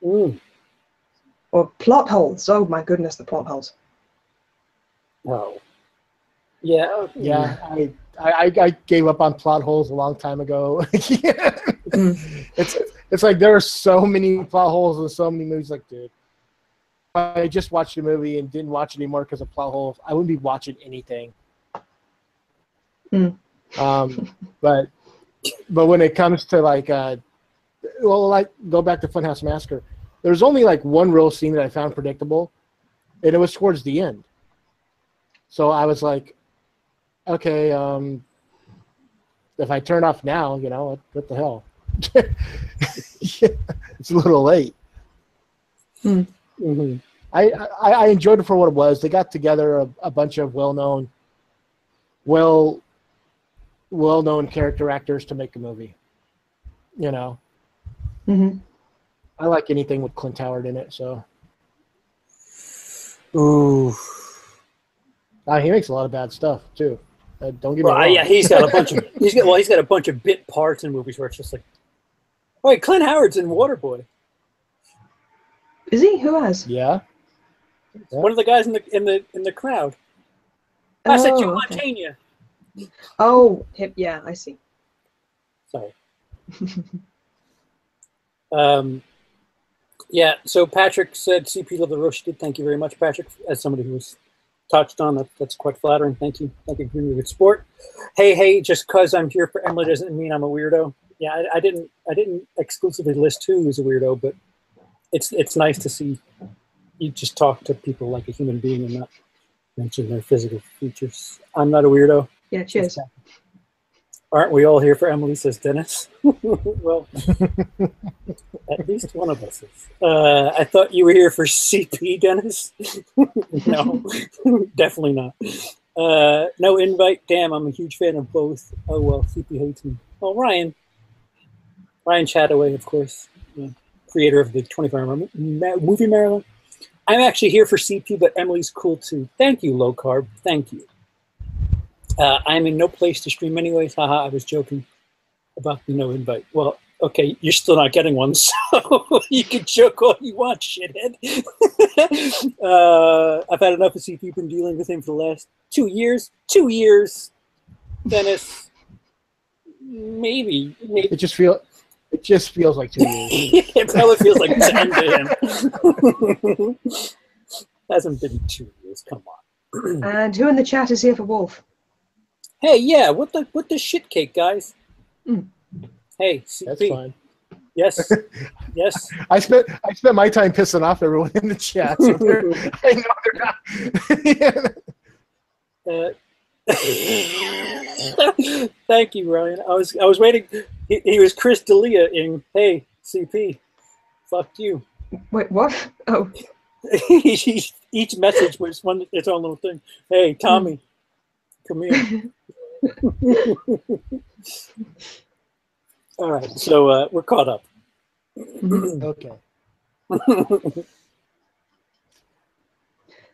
Or plot holes. Oh my goodness, the plot holes. Oh. Yeah. Yeah, I gave up on plot holes a long time ago. It's like there are so many plot holes in so many movies. Like, dude, if I just watched a movie and didn't watch it anymore because of plot holes, I wouldn't be watching anything. But when it comes to like go back to Funhouse Massacre, there's only like one real scene that I found predictable, and it was towards the end. So I was like, okay, if I turn off now, what the hell? It's a little late. Mm-hmm. I enjoyed it for what it was. They got together a bunch of well-known character actors to make a movie. Mm-hmm. I like anything with Clint Howard in it. So, ooh, he makes a lot of bad stuff too. Don't get me wrong. Yeah, he's got a bunch of he's got a bunch of bit parts in movies where it's just like, wait, Clint Howard's in Waterboy. Is he? Who has? Yeah. One of the guys in the crowd. I said Joe Montana. Oh, yeah, I see. Sorry. Yeah, so Patrick said CP Love the Roast. Thank you very much, Patrick, as somebody who was touched on. That's quite flattering. Thank you. Thank you for being a good sport. Hey, just because I'm here for Emily doesn't mean I'm a weirdo. Yeah, I didn't exclusively list who was a weirdo, but it's nice to see you just talk to people like a human being and not mention their physical features. I'm not a weirdo. Yeah, cheers. Aren't we all here for Emily, says Dennis? Well, at least one of us is. I thought you were here for CP, Dennis. No, definitely not. No invite. Damn, I'm a huge fan of both. Oh, well, CP hates me. Well, Ryan Chataway, of course, creator of the 24-hour movie marathon. I'm actually here for CP, but Emily's cool too. Thank you, Low Carb. Thank you. I'm in no place to stream anyways. Haha, I was joking about the no invite. Well, okay, you're still not getting one, so you can joke all you want, shithead. I've had enough of CP. Been dealing with him for the last 2 years. 2 years, Dennis. Maybe. It just feels like 2 years. It probably feels like 10 to him. Hasn't been 2 years. Come on. And who in the chat is here for Wolf? Hey, yeah, what the shit cake, guys? Mm. Hey, CP. That's fine. Yes, yes. I spent my time pissing off everyone in the chat. So I know they're not. Thank you, Ryan. I was waiting. He was Chris D'Elia in Hey CP. Fuck you. Wait, what? Oh. Each message was its own little thing. Hey, Tommy, come here. All right, so we're caught up. Okay.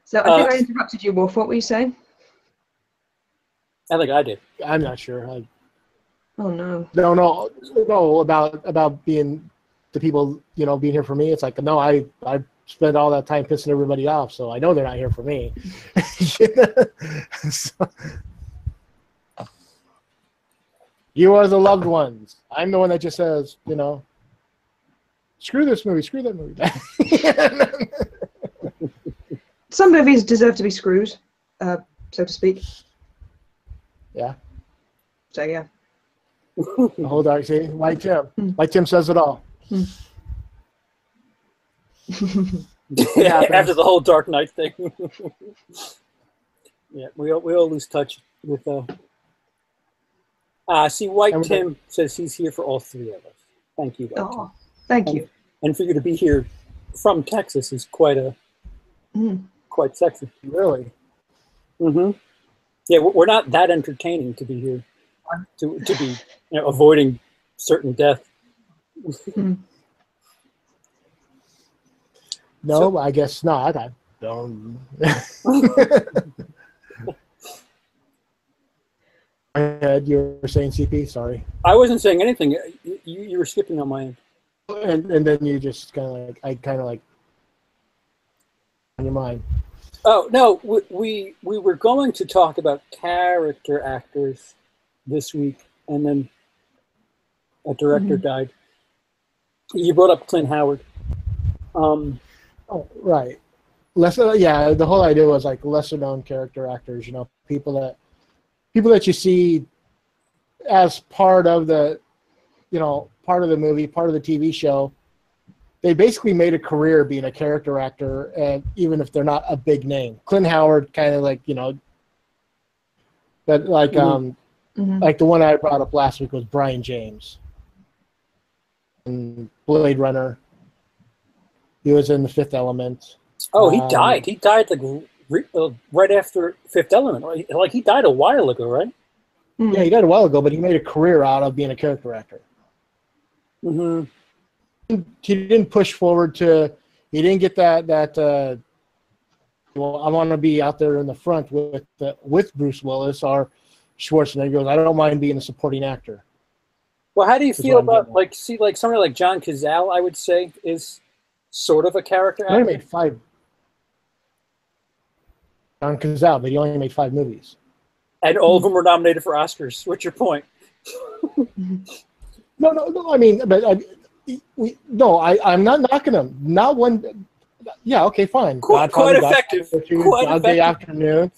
So I think I interrupted you, Wolf. What were you saying? I think I did. I'm not sure. Oh no. No. About being the people, being here for me. It's like no, I spend all that time pissing everybody off, so I know they're not here for me. So, you are the loved ones. I'm the one that just says, screw this movie, screw that movie. Some movies deserve to be screwed, so to speak. Yeah. So yeah. The whole dark see, like Tim says it all. Yeah, after the whole Dark Knight thing. Yeah, we all lose touch with. See, White Tim says he's here for all three of us. Thank you, White Tim. Thank you. And for you to be here from Texas is quite sexy. Really? Mm-hmm. Yeah, we're not that entertaining to be here, to be avoiding certain death. No, I guess not. I don't. You were saying CP. Sorry. I wasn't saying anything. You were skipping on my end. And then you just kind of like on your mind. Oh no, we were going to talk about character actors this week, and then a director died. You brought up Clint Howard. Oh, right. The whole idea was like lesser known character actors. People that you see as part of the movie, part of the TV show. They basically made a career being a character actor, and even if they're not a big name. Clint Howard, kind of like but like like the one I brought up last week was Brian James, and Blade Runner. He was in The Fifth Element. Oh, he died. He died like right after Fifth Element. Like he died a while ago, right? Yeah, he died a while ago, but he made a career out of being a character actor. Mm-hmm. He didn't push forward to. He didn't get that. Well, I want to be out there in the front with Bruce Willis or Schwarzenegger. He goes, I don't mind being a supporting actor. Well, how do you feel about somebody like John Cazale? I would say is sort of a character actor. He only made 5. John Cazale, but he only made 5 movies. And all of them were nominated for Oscars. What's your point? No. I mean, but I'm not knocking him. Not one. Yeah. Okay. Fine. Quite effective. Quite effective. Afternoon.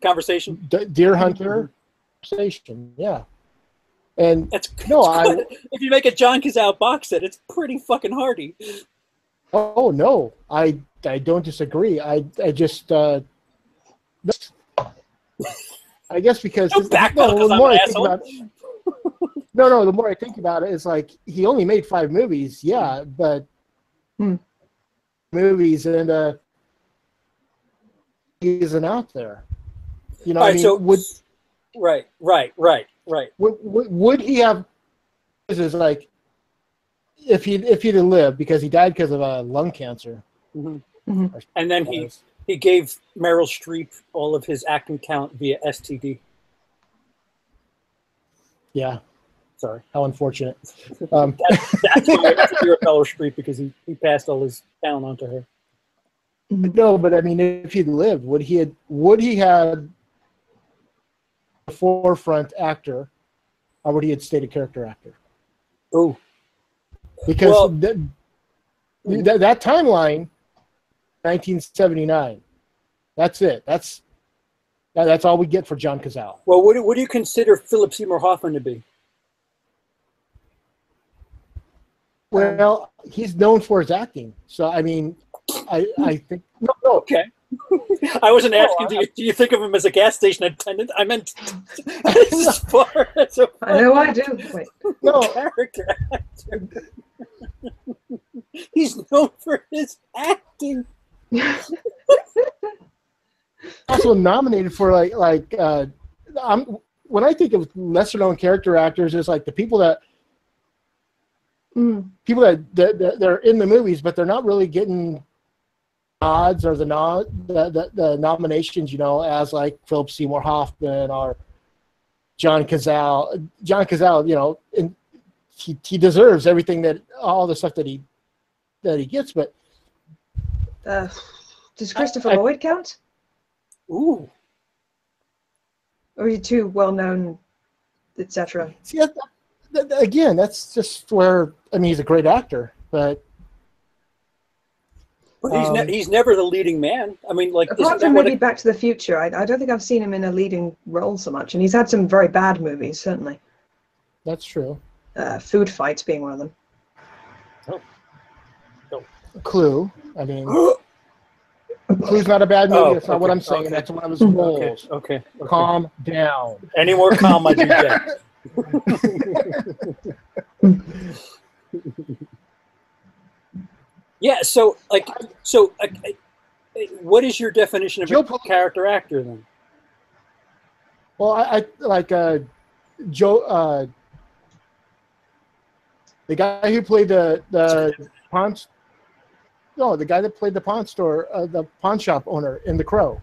Conversation. Deer Hunter. Conversation. Yeah. And if you make a John Cazale box set, it's pretty fucking hardy. Oh no, I don't disagree. I just I guess because Don't backpedal because the I'm more an I think asshole. about it, no, the more I think about it, it's like he only made 5 movies, yeah, but movies and he isn't out there. You know, All I right, mean, so right. would he have? This is like if he'd have lived, because he died because of lung cancer. Mm-hmm. And then he gave Meryl Streep all of his acting talent via STD. Yeah. Sorry. How unfortunate. That's why you're Meryl Streep, because he passed all his talent on to her. No, but I mean, if he'd lived, would he had a forefront actor, or would he have stayed a character actor? Oh, because that timeline, 1979. That's it. That's all we get for John Cazale. Well, what do you consider Philip Seymour Hoffman to be? Well, he's known for his acting. So I mean, I think no. Okay. I wasn't asking. Do you think of him as a gas station attendant? I meant as far as I know I do. Wait. No character actor. He's known for his acting. Also nominated for when I think of lesser known character actors, it's like the people that they're in the movies, but they're not really getting nods or the nominations, you know, as like Philip Seymour Hoffman or John Cazale. John Cazale, you know, and he deserves everything all the stuff that he gets, but does Christopher Lloyd count? Ooh. Or are you too well known, etc.? See, again, that's just where, I mean, he's a great actor, but he's never the leading man. I mean, like, apart from maybe Back to the Future, I don't think I've seen him in a leading role so much, and he's had some very bad movies, certainly. That's true. Food Fight being one of them. Oh. Clue. I mean, Clue's not a bad movie. That's not what I'm saying. That's one of his roles. Okay. Calm down. Any more calm, I do get. Yeah. So, what is your definition of a character actor then? Well, I like Joe, the guy who played the pawn. No, the guy that played the pawn store, the pawn shop owner in The Crow.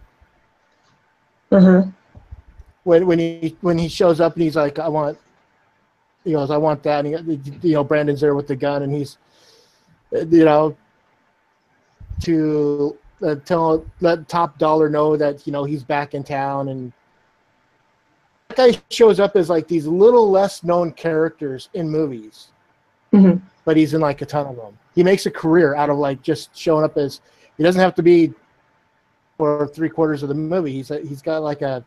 When he shows up and he's like, I want that. And he, Brandon's there with the gun, and he's, to let Top Dollar know that he's back in town, and that guy shows up as like these little less known characters in movies, but he's in like a ton of them. He makes a career out of like just showing up as, he doesn't have to be for 3/4 of the movie. He's got like but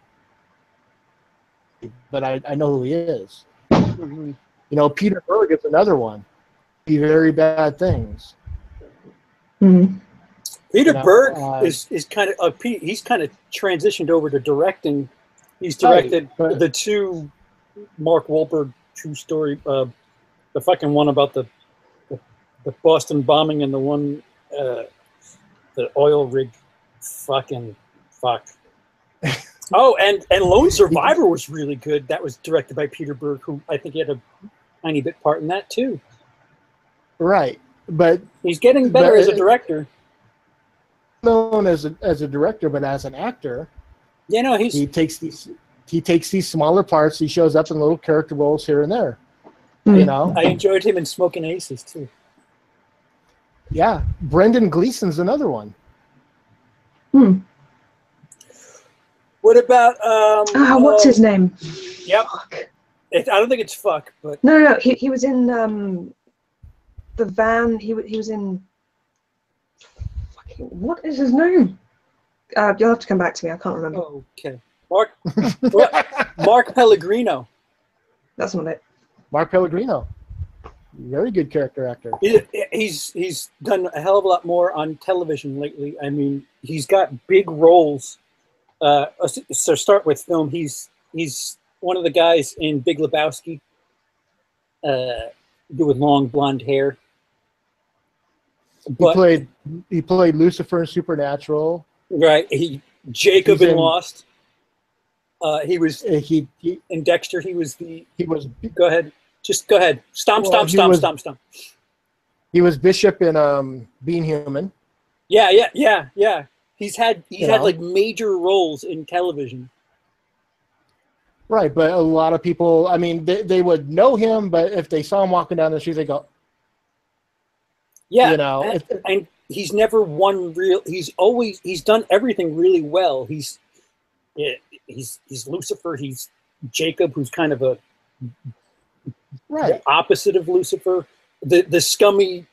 I know who he is. Peter Berg is another one. Very bad things. Peter Berg is kind of he's kind of transitioned over to directing. He's directed the 2 Mark Wahlberg true story, the fucking one about the Boston bombing, and the one the oil rig fucking fuck. Oh, and Lone Survivor was really good. That was directed by Peter Berg, who I think he had a tiny bit part in that too. Right, but he's getting better as a director. Known as a director, but as an actor, he takes these smaller parts. He shows up in little character roles here and there. I enjoyed him in Smoking Aces too. Yeah, Brendan Gleeson's another one. What about what's his name? Yep. I don't think it's fuck, but no. He was in the van. He was in. What is his name? You'll have to come back to me. I can't remember. Okay, Mark Pellegrino. That's not it. Mark Pellegrino. Very good character actor. He's done a hell of a lot more on television lately. I mean, he's got big roles. So start with film. He's one of the guys in Big Lebowski, with long blonde hair. But He played Lucifer in Supernatural. Right, Jacob in Lost. He was he in Dexter. He was. Go ahead. Just go ahead. Stomp. He was Bishop in Being Human. Yeah. He's had like major roles in television. Right, but a lot of people, I mean, they would know him, but if they saw him walking down the street, they go, yeah, and he's never won real. He's done everything really well. He's Lucifer. He's Jacob, who's kind of the opposite of Lucifer, the scummy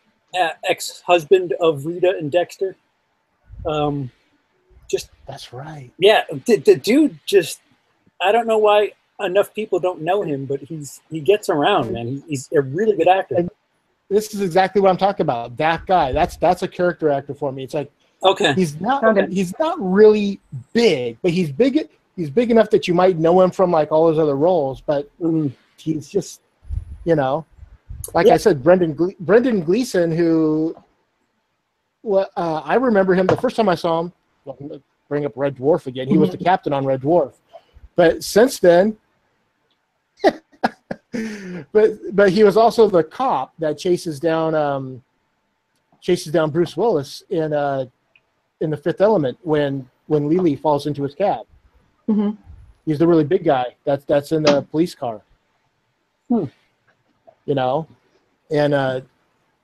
ex-husband of Rita and Dexter. That's right. Yeah, the dude just, I don't know why enough people don't know him, but he gets around, man. He's a really good actor. And this is exactly what I'm talking about. That guy, that's a character actor for me. It's like, okay, he's not really big, but he's big enough that you might know him from like all his other roles, but he's just, I said, Brendan Gleeson, who, I remember him the first time I saw him. Well, I'm gonna bring up Red Dwarf again. He was the captain on Red Dwarf, but since then, but he was also the cop that chases down Bruce Willis in The Fifth Element when Lily falls into his cab. Mm-hmm. He's the really big guy that's in the police car. And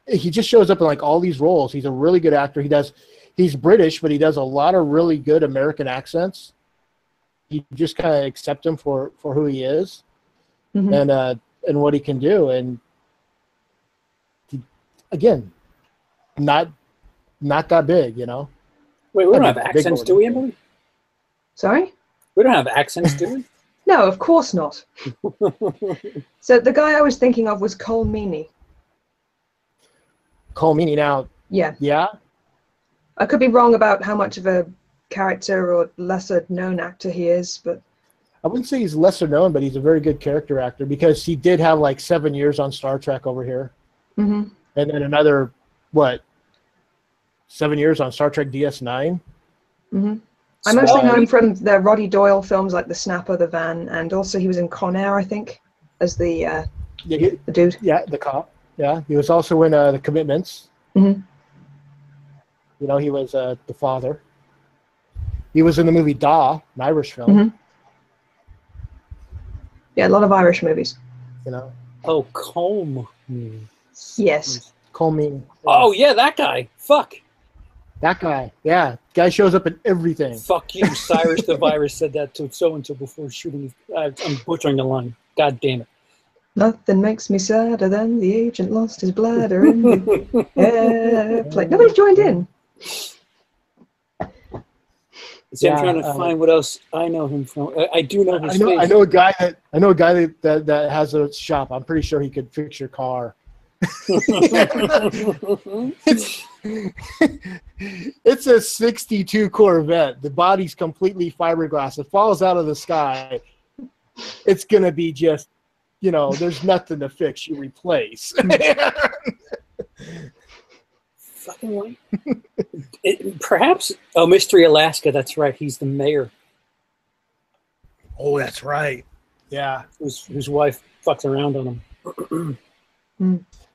he just shows up in like all these roles. He's a really good actor. He's British, but he does a lot of really good American accents. You just kind of accept him for who he is, and what he can do. And again, not that big, Wait, we don't have accents, do we, Emily? Sorry? We don't have accents, do we? No, of course not. So the guy I was thinking of was Cole Meany. Cole Meany, now. Yeah. I could be wrong about how much of a character or lesser known actor he is, but I wouldn't say he's lesser known, but he's a very good character actor because he did have like 7 years on Star Trek over here, and then another 7 years on Star Trek DS9. I mostly know him from the Roddy Doyle films like The Snapper, The Van, and also he was in Con Air, I think, as the dude. Yeah, the cop. Yeah, he was also in The Commitments. He was the father. He was in the movie Daw, an Irish film. Yeah, a lot of Irish movies. Oh, Colm. Yes. Colm. Oh, yeah, that guy. Fuck. That guy. Yeah. Guy shows up in everything. Fuck you. Cyrus the Virus said that to so-and-so before shooting. I'm butchering the line. God damn it. Nothing makes me sadder than the agent lost his bladder in the airplane. Nobody's joined in. See, I'm trying to find what else I know him from. I do know his face. I know a guy that has a shop. I'm pretty sure he could fix your car. It's a 62 Corvette. The body's completely fiberglass. It falls out of the sky. It's gonna be just, there's nothing to fix. You replace. Fucking perhaps. Oh, Mystery Alaska. That's right. He's the mayor. Oh, that's right. Yeah. Whose wife fucks around on him.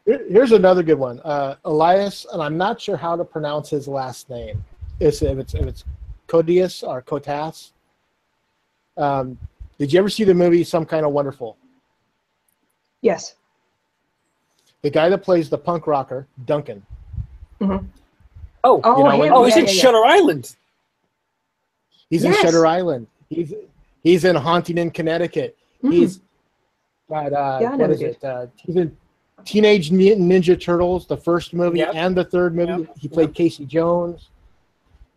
Here's another good one. Elias, and I'm not sure how to pronounce his last name. If it's Codius or Kotas. Did you ever see the movie Some Kind of Wonderful? Yes. The guy that plays the punk rocker, Duncan. He's in Shutter Island. He's in Shutter Island. He's in Haunting in Connecticut. He's what is it? He's in Teenage Ninja Turtles, the first movie and the third movie. He played Casey Jones.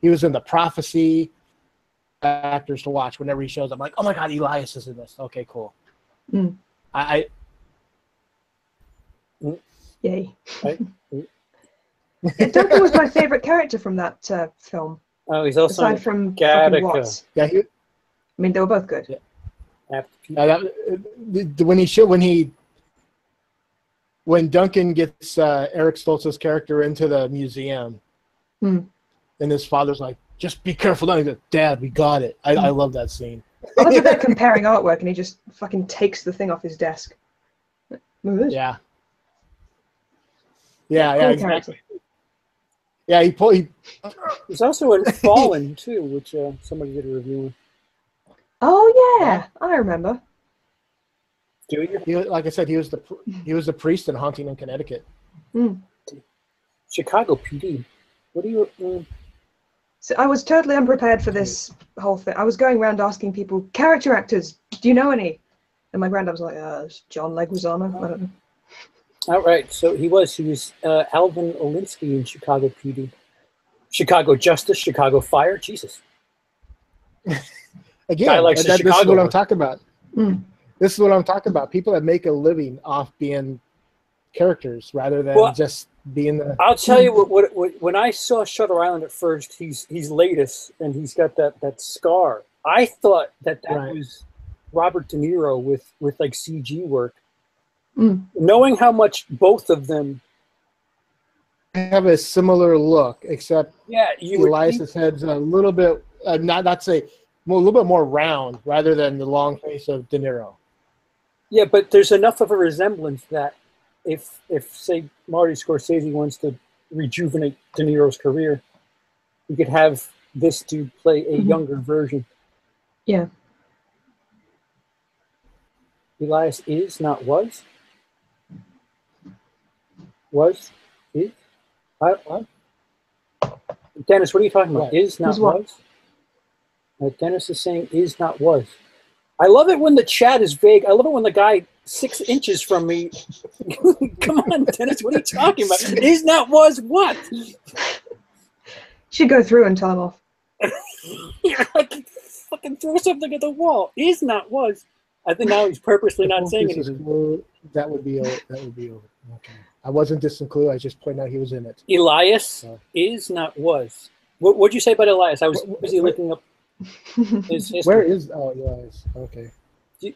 He was in The Prophecy. Actors to watch whenever he shows up. I'm like, oh my God, Elias is in this. Okay, cool. Yay. Right? Duncan was my favorite character from that film. Oh, he's also aside from fucking Gattaca. Watts. Yeah, I mean, they were both good. When Duncan gets Eric Stoltz's character into the museum, and his father's like, "Just be careful!" He's like, "Dad, we got it." I love that scene. I love that they're comparing artwork, and he just fucking takes the thing off his desk. Yeah. Cool Exactly. character. Yeah, He's also in Fallen too, which somebody did a review of. Oh yeah, I remember. Do you? Like I said, he was the priest in Haunting in Connecticut. Chicago PD. What do you? So I was totally unprepared for this whole thing. I was going around asking people, character actors, do you know any? And my granddad was like, it's John Leguizamo. I don't know. All right, so he was Alvin Olinsky in Chicago PD, Chicago Justice, Chicago Fire. Jesus. Again, this is what I'm talking about. This is what I'm talking about. People that make a living off being characters rather than just being the. I'll tell you what. When I saw Shutter Island at first, he's latest and he's got that scar. I thought that was Robert De Niro with like CG work. Knowing how much both of them have a similar look, except Elias's head's a little bit not say a little bit more round rather than the long face of De Niro. Yeah, but there's enough of a resemblance that if say Marty Scorsese wants to rejuvenate De Niro's career, you could have this dude play a younger version. Yeah. Elias is, not was. Was, is. What? Dennis, what are you talking about? Is, not was. Dennis is saying is, not was. I love it when the chat is vague. I love it when the guy 6 inches from me. Come on, Dennis, what are you talking about? Is, not was, what? Should go through and tell him off. Yeah, like fucking throw something at the wall. Is, not was. I think now he's purposely not saying anything. That would be over. Okay. I wasn't dissing Clue. I just pointed out he was in it. Elias is, not was. What'd you say about Elias? I was busy looking up his history. Where is Elias? Okay. You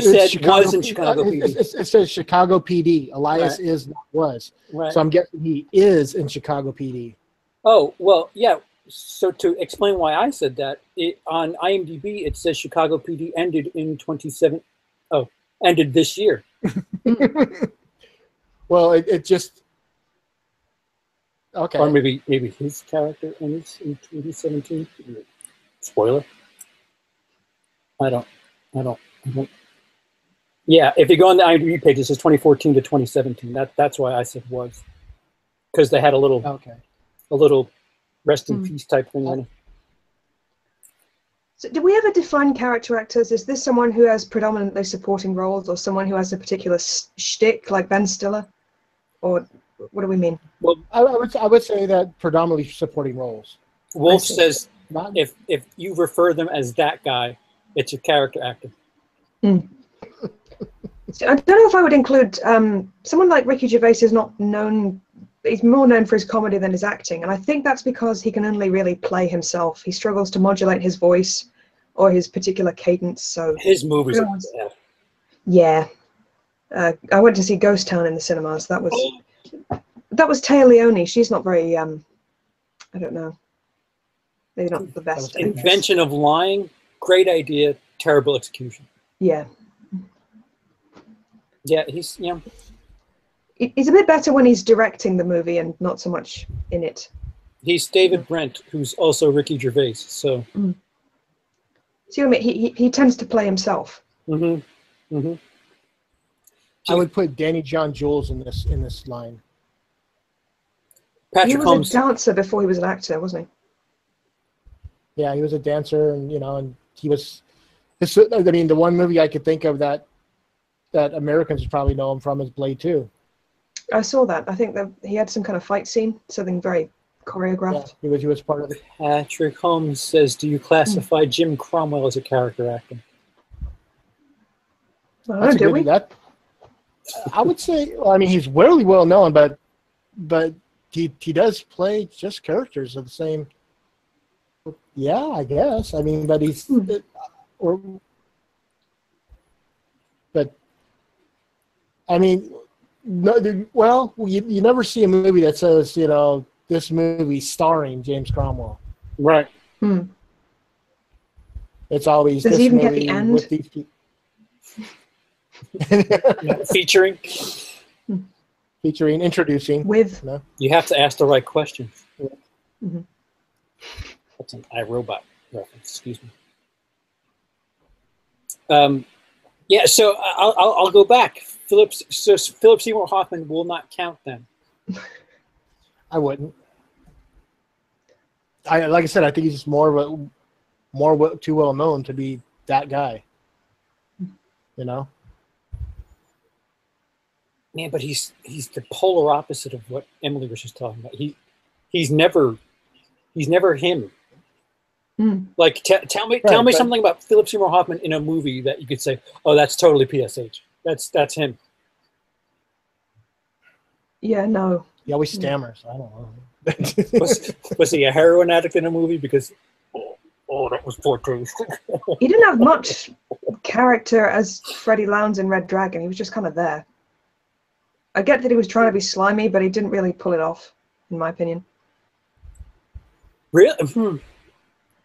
said Chicago, was in Chicago PD. It says Chicago PD. Elias is, not was. Right. So I'm guessing he is in Chicago PD. Oh, well, yeah. So to explain why I said that, on IMDb it says Chicago PD ended in 27. Oh, ended this year. Well, it just okay. Or maybe his character ends in 2017. Spoiler. I don't. Yeah, if you go on the IMDb page, it says 2014 to 2017. That's why I said was, because they had a little rest in peace type thing on it. So do we ever define character actors? Is this someone who has predominantly supporting roles, or someone who has a particular shtick, like Ben Stiller, or what do we mean? Well, I would say that predominantly supporting roles. Wolf says if you refer them as that guy, it's a character actor. So I don't know if I would include someone like Ricky Gervais is not known. He's more known for his comedy than his acting, and I think that's because he can only really play himself. He struggles to modulate his voice or his particular cadence. So his movies are bad. Yeah. I went to see Ghost Town in the cinemas. That was Taya Leone. She's not very I don't know. Maybe not the best. Invention of lying, great idea, terrible execution. Yeah. Yeah, he's a bit better when he's directing the movie and not so much in it. He's David Brent, who's also Ricky Gervais. So, See what I mean? He tends to play himself. I would put Danny John Jules in this line. He was a dancer before he was an actor, wasn't he? Yeah, he was a dancer, and and he was. I mean, the one movie I could think of that Americans would probably know him from is Blade 2. I saw that. I think that he had some kind of fight scene, something very choreographed. Yeah, he was part of it. Patrick Holmes says, "Do you classify Jim Cromwell as a character actor?" Do we? I would say, well, I mean, he's really well known, but he does play just characters of the same. Yeah, I guess. I mean, but he's but I mean, no. Well, you never see a movie that says, you know, this movie starring James Cromwell. Right. It's always Does this he even get movie the end? with these people. Featuring. Featuring, introducing. With. You know? You have to ask the right questions. Mm-hmm. That's an iRobot reference. Excuse me. Yeah, so I'll go back. Philip Seymour Hoffman will not count then. I wouldn't. Like I said, I think he's just too well known to be that guy. You know. Man, but he's the polar opposite of what Emily was just talking about. He's never him. Like tell me something about Philip Seymour Hoffman in a movie that you could say, oh, that's totally PSH. That's him. Yeah, no. He always stammers. I don't know. Was he a heroin addict in a movie? Because that was poor taste. He didn't have much character as Freddie Lounds in Red Dragon. He was just kind of there. I get that he was trying to be slimy, but he didn't really pull it off, in my opinion. Really?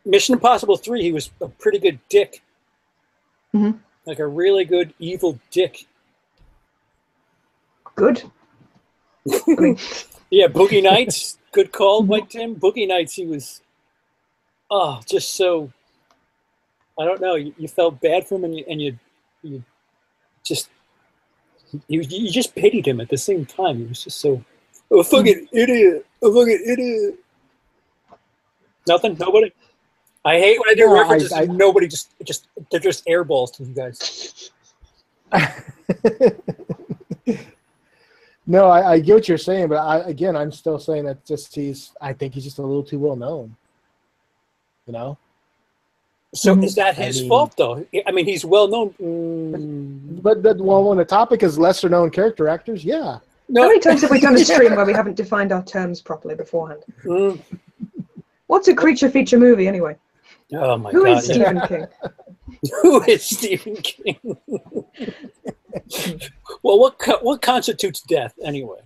Mission Impossible 3, he was a pretty good dick. Like a really good evil dick. Good. I mean, yeah, Boogie Nights, good call, Mike Tim. Boogie Nights, he was, just so. I don't know. You felt bad for him, and you just you just pitied him at the same time. He was just so, oh fucking idiot, oh fucking idiot. Nothing, nobody. I hate when I do references. Nobody just they're just airballs to you guys. No, I get what you're saying, but I'm still saying that I think he's just a little too well known. You know. So is that his fault, though? I mean, he's well known. But when the topic is lesser known character actors, yeah. No. How many times have we done a stream where we haven't defined our terms properly beforehand? What's a creature feature movie anyway? Oh my Who God! is Stephen King? Who is Stephen King? Well, what constitutes death anyway?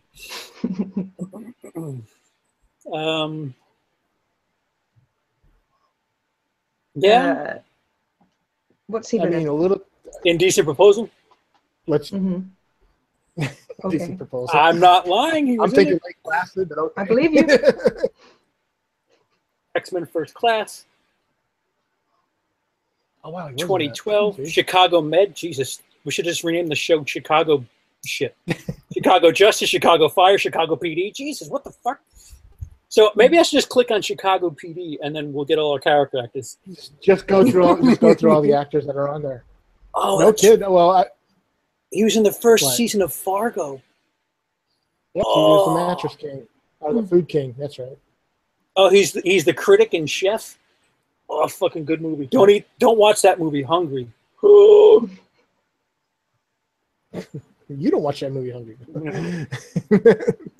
Yeah. What's he I been mean, in? a little Indecent Proposal. Let's. Okay. Decent proposal. I'm not lying. He I'm was taking Lake Placid, but okay. I believe you. X-Men First Class. Oh wow! 2012. Chicago Med. Jesus, we should just rename the show Chicago shit. Chicago Justice, Chicago Fire, Chicago PD. Jesus, what the fuck? So maybe I should just click on Chicago PD, and then we'll get all our character actors. Just go through all the actors that are on there. Oh, no kid. Well, he was in the first season of Fargo. Yep, he was the mattress king, or the food king. That's right. Oh, he's the critic and chef. Oh, fucking good movie. Don't watch that movie. Hungry. Oh. You don't watch that movie, Hungry.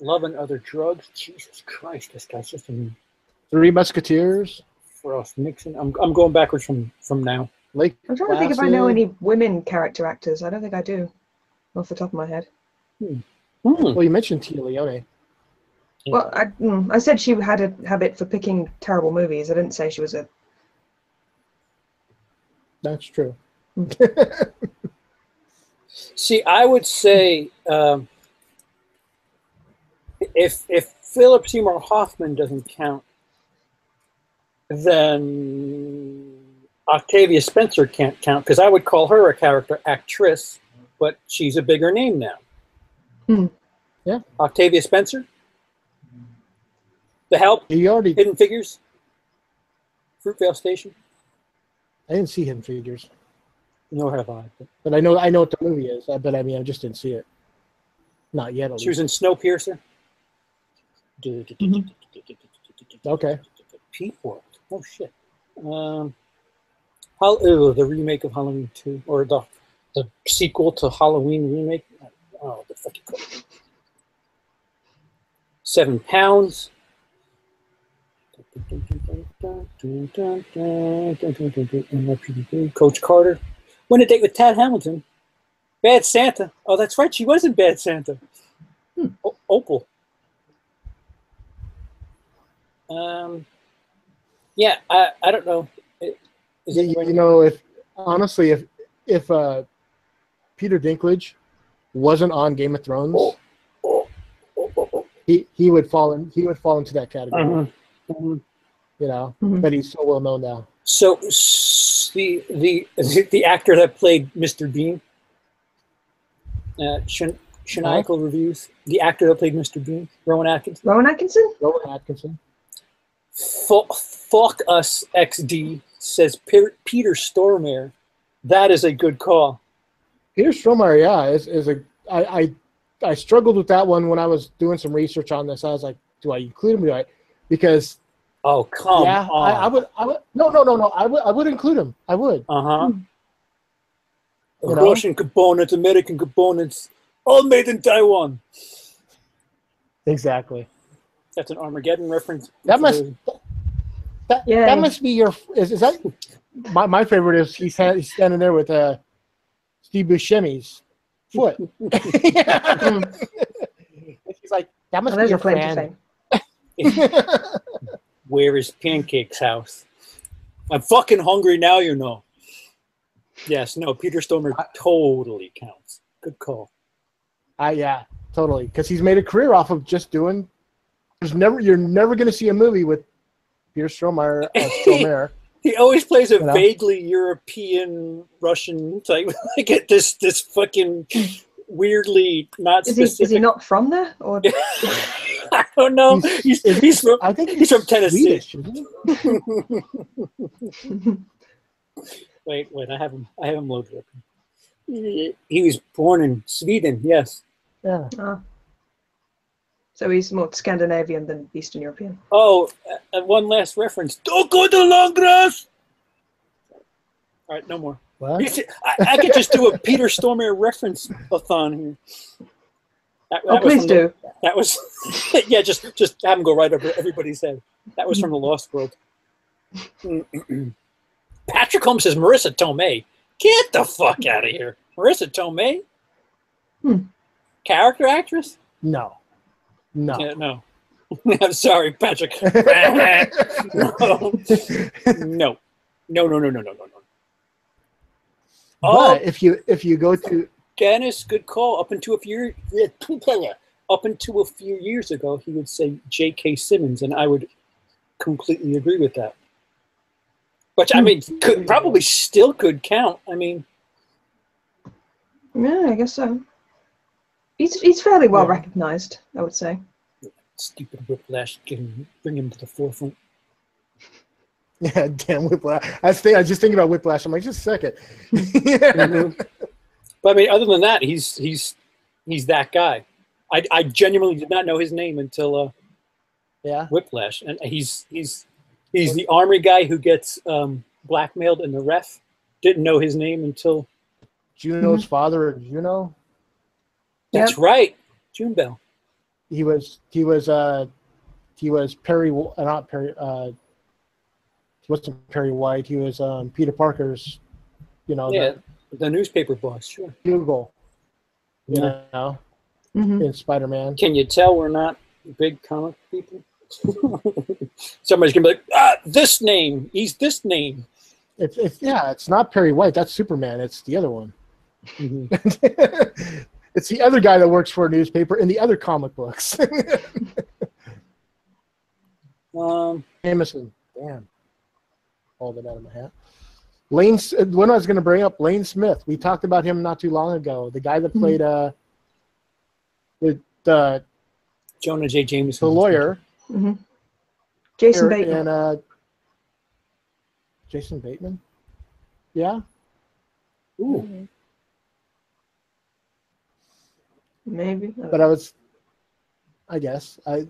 Love and Other Drugs. Jesus Christ, this guy's just in. Three Musketeers. Frost Nixon. I'm going backwards from now. Lake I'm trying to think if I know any women character actors. I don't think I do, off the top of my head. Well, you mentioned Tia Leone. Well, I said she had a habit for picking terrible movies. I didn't say she was a. That's true. See, I would say if Philip Seymour Hoffman doesn't count, then Octavia Spencer can't count, because I would call her a character actress, but she's a bigger name now. Yeah. Octavia Spencer. The Help. Hidden Figures. Fruitvale Station. I didn't see Hidden Figures. Nor have I. But I know what the movie is. But I mean, I just didn't see it. Not yet. She was in Snowpiercer. Okay. P4. Oh shit. The remake of Halloween 2, or the sequel to Halloween remake. Oh fucking cool. 7 pounds. Coach Carter. Went a date with Tad Hamilton. Bad Santa. Oh, that's right. She was in Bad Santa. Opal. Yeah, I don't know. If honestly, if Peter Dinklage wasn't on Game of Thrones, he would fall into that category. But he's so well known now. So the actor that played Mr. Bean, Shaniacal Reviews, the actor that played Mr. Bean, Rowan Atkinson. Rowan Atkinson? Rowan Atkinson. Fuck us, XD, says Peter Stormare. That is a good call. Peter Stormare, yeah, I struggled with that one when I was doing some research on this. I was like, do I include him? Because come on. I would. No. I would include him. I would. Russian components, American components, all made in Taiwan. Exactly. That's an Armageddon reference. That must be your. Is that my favorite? Is he's standing there with Steve Buscemi's foot. He's like, that must be your fan. Where is Pancake's house? I'm fucking hungry now, you know. Yes, no, Peter Stormare totally counts. Good call. Yeah, totally. Because he's made a career off of just doing. You're never going to see a movie with Peter Stormare. He always plays a vaguely European Russian type. Like this fucking weirdly not specific. Is he not from there? Or I don't know. He's from. I think he's from Tennessee. Swedish, Wait, I have him loaded up. He was born in Sweden. Yes. Yeah. So he's more Scandinavian than Eastern European. Oh, one last reference. Don't go to long grass. All right, no more. What? I could just do a Peter Stormare reference-a-thon here. Please do. That was, yeah, just have him go right over everybody's head. That was from The Lost World. Patrick Holmes says Marissa Tomei. Get the fuck out of here. Marissa Tomei? Character actress? No. Yeah, no. I'm sorry, Patrick. No. But if you go to Dennis, good call. Up until a few years ago, he would say J.K. Simmons, and I would completely agree with that. Which I mean, probably still could count. I mean, yeah, I guess so. He's fairly well recognized, I would say. Stupid Whiplash, bring him to the forefront. Yeah, damn Whiplash. I was just thinking about Whiplash. I'm like, just a second. But I mean, other than that, he's that guy. I genuinely did not know his name until Whiplash, and he's the army guy who gets blackmailed in the ref. Didn't know his name until Juno's father. Juno. That's right, June Bell. He was Perry, not Perry. He wasn't Perry White. He was Peter Parker's. The newspaper boss. Sure. Google. In Spider-Man. Can you tell we're not big comic people? Somebody's gonna be like, this name. He's this name. It's not Perry White. That's Superman. It's the other one. It's the other guy that works for a newspaper in the other comic books. Jameson. Damn. All that out of my hat. When I was going to bring up Lane Smith, we talked about him not too long ago. The guy that played Jonah J. Jameson, the lawyer. Jason Bateman. And Jason Bateman. Yeah. Ooh. Maybe. But I guess. The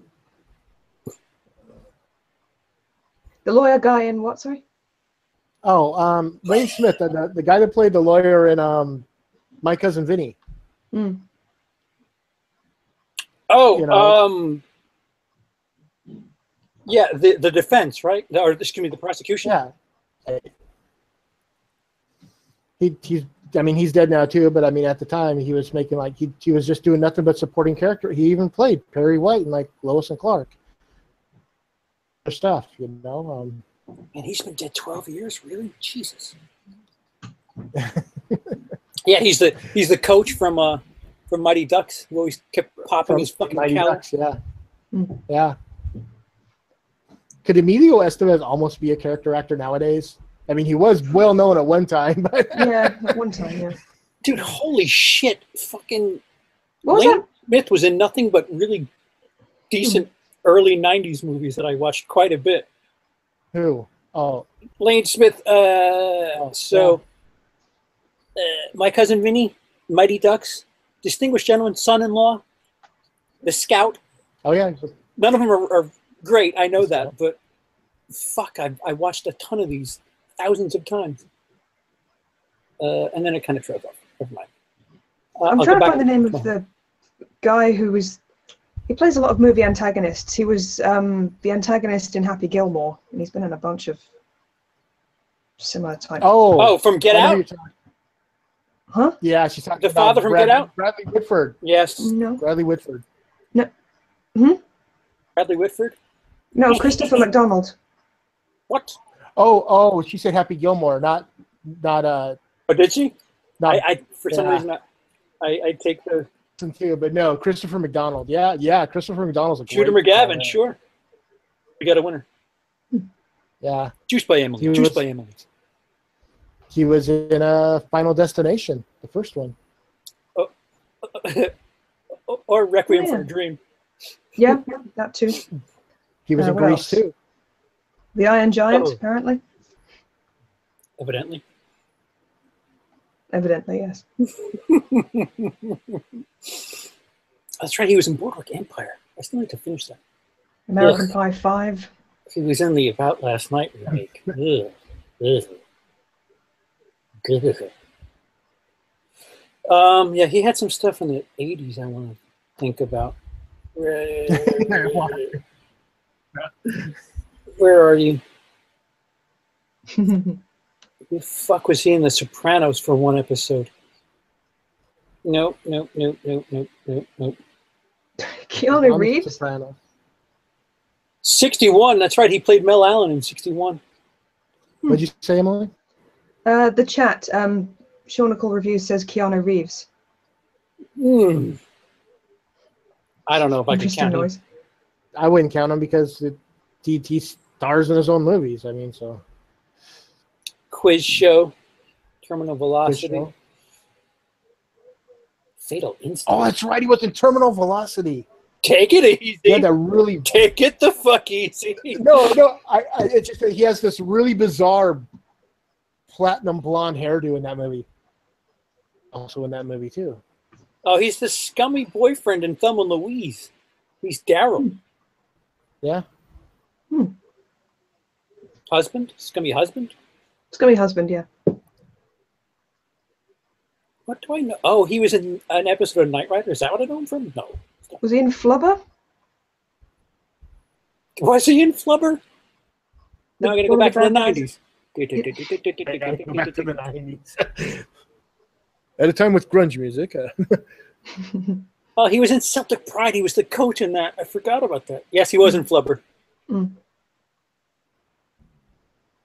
lawyer guy in what, sorry? Oh, Lane Smith, the guy that played the lawyer in My Cousin Vinny. Oh, you know, yeah, the defense, right? Or excuse me, the prosecution. yeah. He's I mean, he's dead now too, but I mean, at the time, he was making like he was just doing nothing but supporting character. He even played Perry White in like Lois and Clark. Stuff, you know. And he's been dead 12 years, really? Jesus. Yeah, he's the coach from Mighty Ducks, who always kept popping his fucking Mighty cow. Ducks, yeah, yeah. Could Emilio Estevez almost be a character actor nowadays? I mean, he was well known at one time, but Yeah, at one time, yeah. Dude, holy shit! Fucking What was Lane that? Smith was in nothing but really decent early '90s movies that I watched quite a bit. who? Oh, Lane Smith. My Cousin Vinny, Mighty Ducks, Distinguished Gentleman, Son-in-Law, The Scout. oh yeah. None of them are great. I know that, but fuck, I watched a ton of these thousands of times, and then it kind of trails off. Never mind. I'm I'll trying go to back find the name of the guy who was. He plays a lot of movie antagonists. He was the antagonist in Happy Gilmore, and he's been in a bunch of similar type. Oh, from Get I know who Out. you're talking- Huh? Yeah, she's talking The about father from Get Out? Bradley Whitford. Yes, No. Bradley Whitford. Bradley Whitford. No, Christopher McDonald. What? Oh, she said Happy Gilmore, not. Oh, did she? Not I for some yeah. reason I take the too, but no, Christopher McDonald. Yeah, Christopher McDonald's a Shooter great McGavin. guy. Sure, we got a winner. Yeah, Juice by Emily. He Juice was- by Emily. he was in Final Destination, the first one. Or Requiem for Yeah. a Dream. Yeah, that too. He was in what Grease else? too. The Iron Giant, Oh. apparently. Evidently. Evidently, yes. That's right. He was in Boardwalk Empire. I still need to finish that. American Pie 5. He was in the About Last Night remake. Ugh. Ugh. Good. Yeah, he had some stuff in the '80s. I want to think about. Where are you? Who the fuck was he in The Sopranos for one episode? Nope. Keanu Reeves. Soprano. 61. That's right. He played Mel Allen in 61. What'd you say, Emily? The chat. Shaunical Review says Keanu Reeves. I don't know if I can Interesting count him. noise. I wouldn't count him because he stars in his own movies. I mean, so. Quiz Show, Terminal Velocity, Show. Fatal Instinct. Oh, that's right. He was in Terminal Velocity. Take it easy. He had that really. Take it the fuck easy. No. It's just that he has this really bizarre platinum blonde hairdo in that movie. Also in that movie too. Oh, he's the scummy boyfriend in Thelma and Louise. He's Daryl. Yeah. Husband? Scummy husband? Scummy husband, yeah. What do I know? Oh, he was in an episode of Knight Rider. Is that what I know him from? No. Was he in Flubber? Was he in Flubber? Now I'm going to go One back of to the the bad 90s. Go back to the 90s. At a time with grunge music. Oh, he was in Celtic Pride. He was the coach in that. I forgot about that. Yes, he was in Flubber. Mm.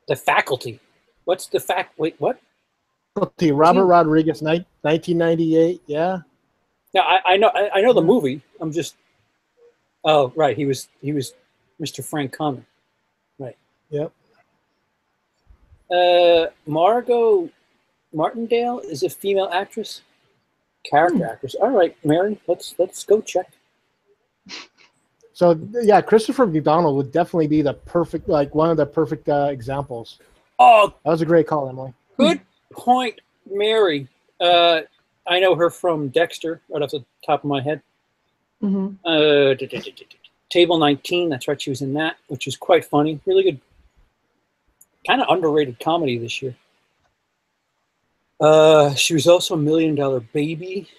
The Faculty. What's the Wait, what? Robert Rodriguez, 1998. Yeah. No, I know the movie. I'm just. Oh, right. He was Mr. Frank Connor. Right. Yep. Margot Martindale is a female actress, character actress. All right, Mary, let's go check. So yeah, Christopher McDonald would definitely be the perfect, like one of the perfect examples. Oh, that was a great call, Emily. Good point, Mary. I know her from Dexter, right off the top of my head. Mm-hmm. Table 19. That's right, she was in that, which is quite funny. Really good, kind of underrated comedy this year. She was also $1 Million Baby.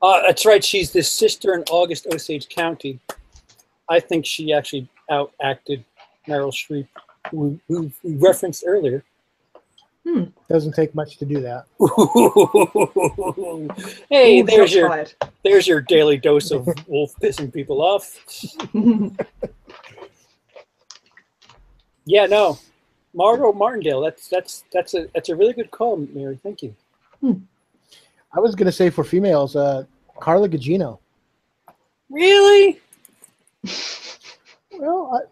That's right. She's the sister in August Osage County. I think she actually outacted Meryl Streep, who we referenced earlier. Doesn't take much to do that. Hey, Ooh, there's your daily dose of Wolf pissing people off. Yeah, no, Margot Martindale. That's a really good call, Mary. Thank you. I was gonna say for females, Carla Gugino. Really? Well,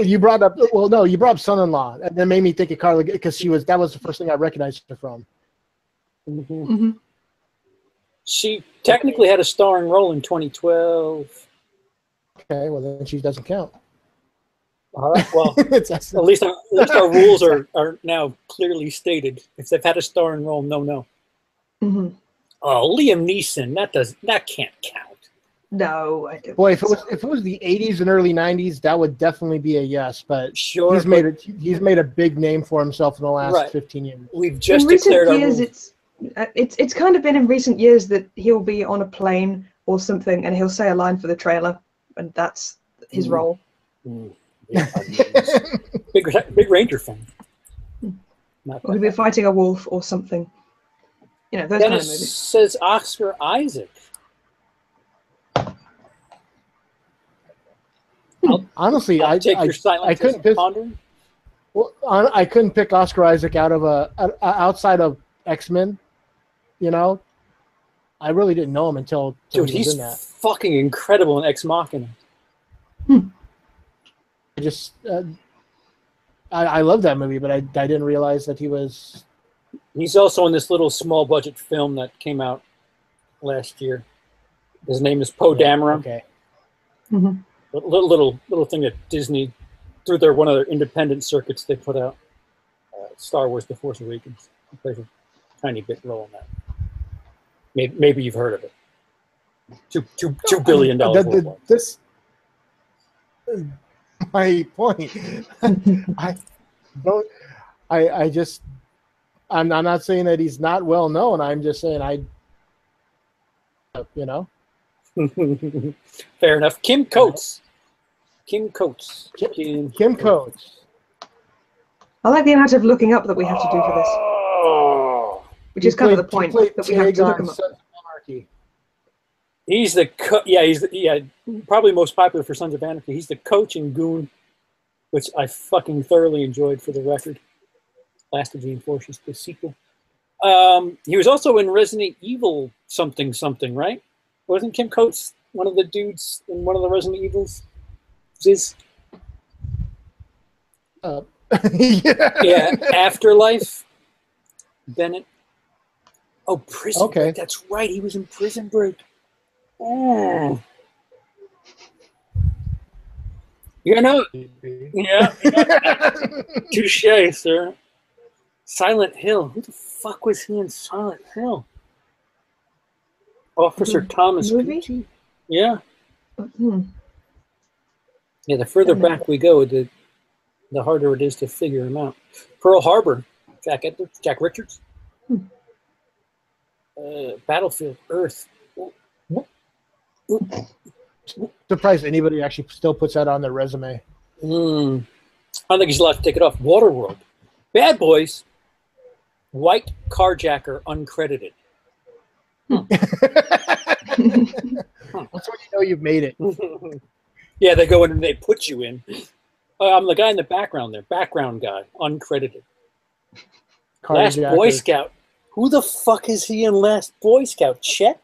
you brought up. Well, no, you brought up Son-in-Law, and that made me think of Carla because that was the first thing I recognized her from. She technically had a starring role in 2012. Okay, well then she doesn't count. All right. Well, at least our rules are now clearly stated. If they've had a starring role, no. Oh, Liam Neeson. That can't count. No, I don't. Boy, if it was the 80s and early 90s, that would definitely be a yes. But sure, he's made a big name for himself in the last 15 years. We've just declared our rules. It's kind of been in recent years that he'll be on a plane or something, and he'll say a line for the trailer, and that's his role. Yeah, big Ranger fan. Or he'll be fighting a wolf or something. You know, those Dennis kind of movies. Says Oscar Isaac. Honestly, I couldn't pick. Well, I couldn't pick Oscar Isaac out of outside of X-Men. You know, I really didn't know him until dude, he was he's in that. Fucking incredible in Ex Machina. I love that movie, but I didn't realize that he was. He's also in this little small budget film that came out last year. His name is Poe Dameron. Okay. Little thing that Disney, through one of their independent circuits, they put out. Star Wars: The Force Awakens. He plays a tiny bit role in that. Maybe you've heard of it. $2 billion. This is my point. I'm not saying that he's not well known. I'm just saying Fair enough. Kim Coates. Kim Coates. I like the amount of looking up that we have to do for this. Which is kind of the point, that we have to look him up. He's probably most popular for Sons of Anarchy. He's the coach in Goon, which I fucking thoroughly enjoyed, for the record. Last of the Enforcers, the sequel. He was also in Resident Evil something, right? Wasn't Kim Coates one of the dudes in one of the Resident Evils? Yeah, Afterlife. Bennett. Oh, Prison Break. That's right. He was in Prison Break. Oh. Yeah. Touche, sir. Silent Hill. Who the fuck was he in Silent Hill? Officer Thomas Gucci? Yeah. Yeah, the further back we go, the harder it is to figure him out. Pearl Harbor. Jack Richards. Battlefield Earth. Surprised anybody actually still puts that on their resume. I don't think he's allowed to take it off. Waterworld. Bad Boys. White Carjacker, uncredited. That's when you know you've made it. Yeah, they go in and they put you in. I'm the guy in the background there. Background guy, uncredited. Last Boy Scout. Who the fuck is he in Last Boy Scout? Chet?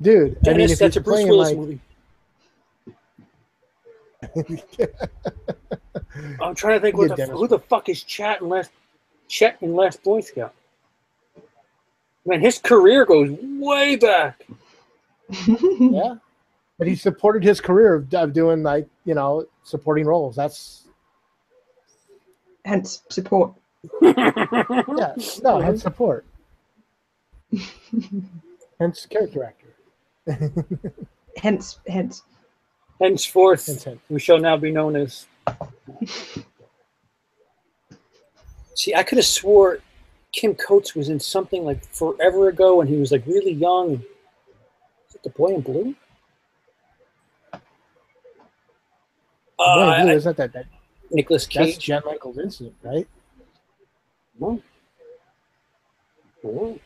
Dude, Dennis, that's a Bruce Willis movie. I'm trying to think who the fuck is Chet in Last Boy Scout. Man, his career goes way back. Yeah, but he supported his career of doing supporting roles. That's hence support. Yeah, no, hence support. Hence character actor. Hence. Henceforth, we shall now be known as. See, I could have swore Kim Coates was in something like forever ago when he was like really young. Is it The Boy in Blue? Boy in Blue, isn't that Nicolas Cage. That's Jan Michael Vincent, right? Oh. Oh.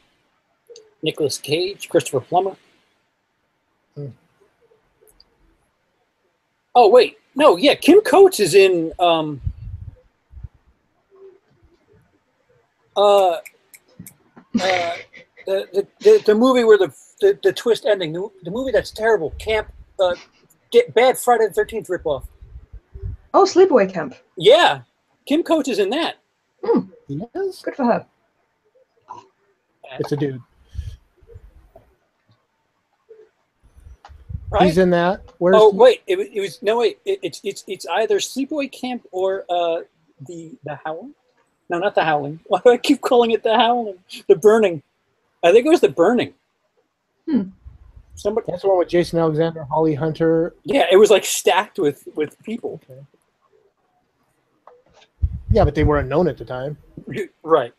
Nicolas Cage, Christopher Plummer. Oh wait, no, yeah, Kim Coates is in the movie where the twist ending, the movie that's terrible, Camp, bad Friday the 13th ripoff. Oh, Sleepaway Camp. Yeah, Kim Coates is in that. Yes. Good for her. It's a dude. Right? He's in that. Where's wait, it was no wait. It's either Sleepaway Camp or the Howling. No, not the Howling. Why do I keep calling it the Howling? The Burning. I think it was the Burning. Somebody. That's the one with Jason Alexander, Holly Hunter. Yeah, it was like stacked with people. Okay. Yeah, but they weren't known at the time. Right.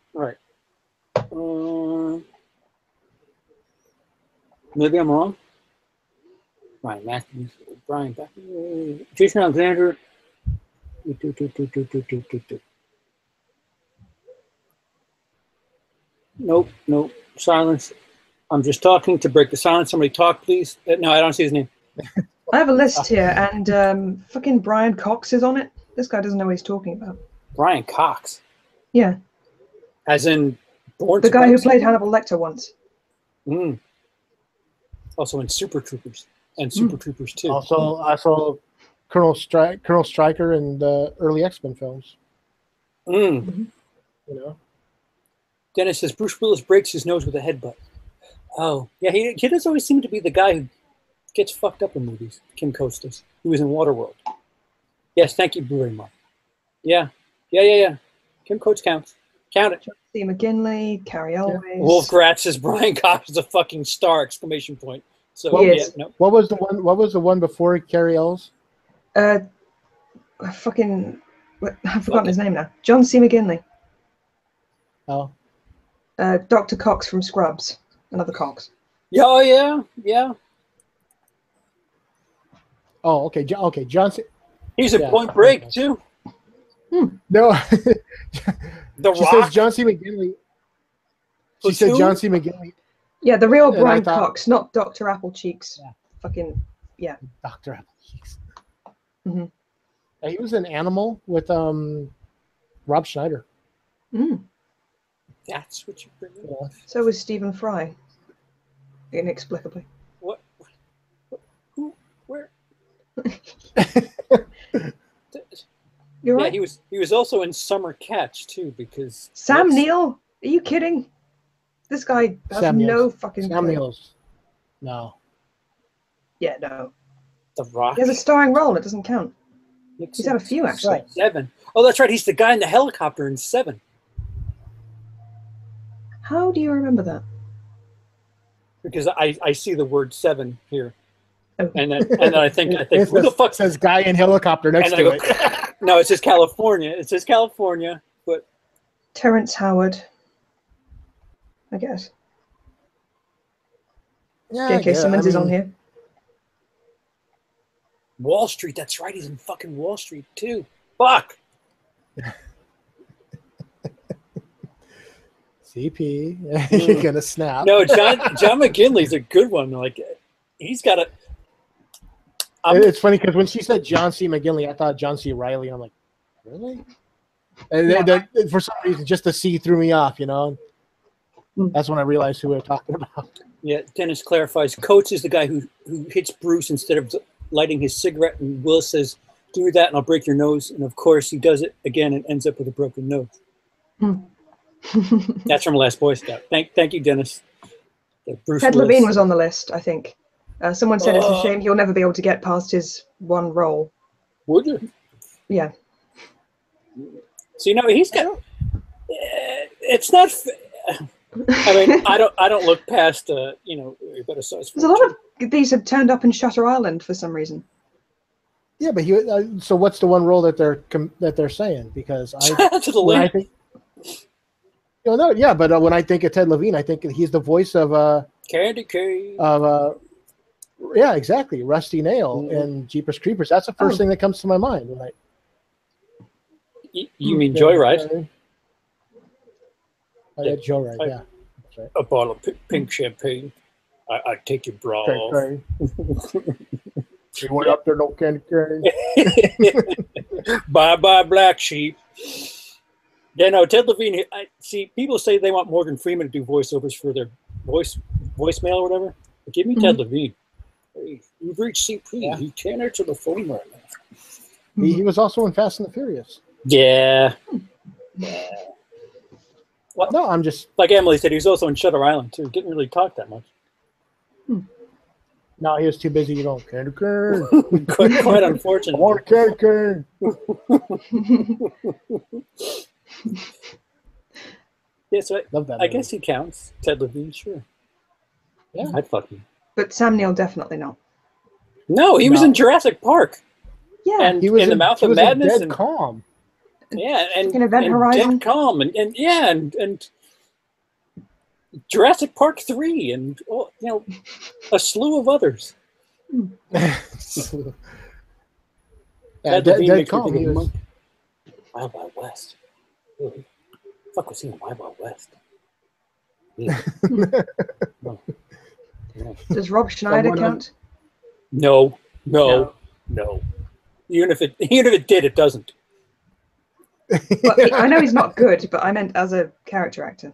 Maybe I'm wrong. Ryan Matthews, Brian Beck, Jason Alexander. Nope. Silence. I'm just talking to break the silence. Somebody talk, please. No, I don't see his name. I have a list here, and fucking Brian Cox is on it. This guy doesn't know what he's talking about. Brian Cox. Yeah. As in Born the to guy who Cox? played Hannibal Lecter once. Also in Super Troopers and Super Troopers 2. Also Colonel Stryker in the early X-Men films. You know. Dennis says Bruce Willis breaks his nose with a headbutt. Oh, yeah, he does always seem to be the guy who gets fucked up in movies. Kim Coates does. He was in Waterworld. Yes, thank you, Blu-ray Mark. Yeah. Kim Coates counts. Count it. Steve McGinley, Carrie Elways. Wolf Gratz says Brian Cox is a fucking star! Exclamation point. So no. What was the one before Carrie Ells? I've forgotten his name now. John C. McGinley. Oh. Dr. Cox from Scrubs. Another Cox. Oh yeah. Oh, okay. John C. He's in Point Break too. No. The she Rock. says John C. McGinley. She said John C. McGinley. Yeah, the real Brian Cox, not Dr. Apple Cheeks. Yeah. Fucking Dr. Apple Cheeks. Mm-hmm. He was an Animal with Rob Schneider. That's what you bring up. So was Stephen Fry. Inexplicably. What? Who? Where? You're right. Yeah, he was also in Summer Catch too, because Sam Neill? Are you kidding? This guy has no fucking Sam Neill's. No. Yeah, no. The Rock. He has a starring role. It doesn't count. He's had a few actually. Right. 7. Oh, that's right. He's the guy in the helicopter in 7. How do you remember that? Because I see the word 7 here, Okay. and then I think who the fuck says guy in helicopter next to it? No, it says California. It says California, but Terrence Howard, I guess. Yeah, J.K. Simmons is on here. Wall Street. That's right. He's in fucking Wall Street too. Fuck. CP, you're gonna snap. No, John McGinley's a good one. Like he's got a. It's funny because when she said John C. McGinley, I thought John C. Reilly. And I'm like, really? And for some reason, just the C threw me off. You know, that's when I realized who we were talking about. Yeah, Dennis clarifies. Coates is the guy who hits Bruce instead of lighting his cigarette, and Will says, "Do that, and I'll break your nose." And of course, he does it again and ends up with a broken nose. That's from Last Boy Scout. Thank you, Dennis. Bruce Ted Willis. Levine was on the list, I think. Someone said it's a shame he'll never be able to get past his one role. Would you? Yeah. So he's got. It's not. I mean, I don't look past. There's a lot of these have turned up in Shutter Island for some reason. Yeah, but so what's the one role that they're saying? Because to the Lamb. No, yeah, but when I think of Ted Levine, I think he's the voice of Candy cane. Yeah, exactly, Rusty Nail and Jeepers Creepers. That's the first thing that comes to my mind when I. You mean Joyride? Yeah, Joyride. Yeah, that's right. A bottle of pink champagne. I'd take your bra off. He went up there, no candy cane. Bye, black sheep. Yeah, no, Ted Levine. See, people say they want Morgan Freeman to do voiceovers for their voicemail or whatever. But give me Ted Levine. Hey, you've reached CP. Yeah. He can't answer the phone right now. He was also in Fast and the Furious. Yeah. Well, no, I'm just like Emily said. He was also in Shutter Island too. Didn't really talk that much. No, he was too busy. You don't candy cane. quite unfortunate. I want a candy cane. Yeah, so I guess he counts. Ted Levine, sure. Yeah, I'd fuck him. But Sam Neill definitely not. No, he was in Jurassic Park. Yeah, and he was in the Mouth of Madness. Dead Calm. Yeah, and Event Horizon. Dead Calm, and Jurassic Park 3, and a slew of others. Dead Calm. He was... Wild Wild West. Really? Fuck was he in Wild Wild West? Yeah. No. Does Rob Schneider count? No. Even if it did, it doesn't. Well, I know he's not good, but I meant as a character actor.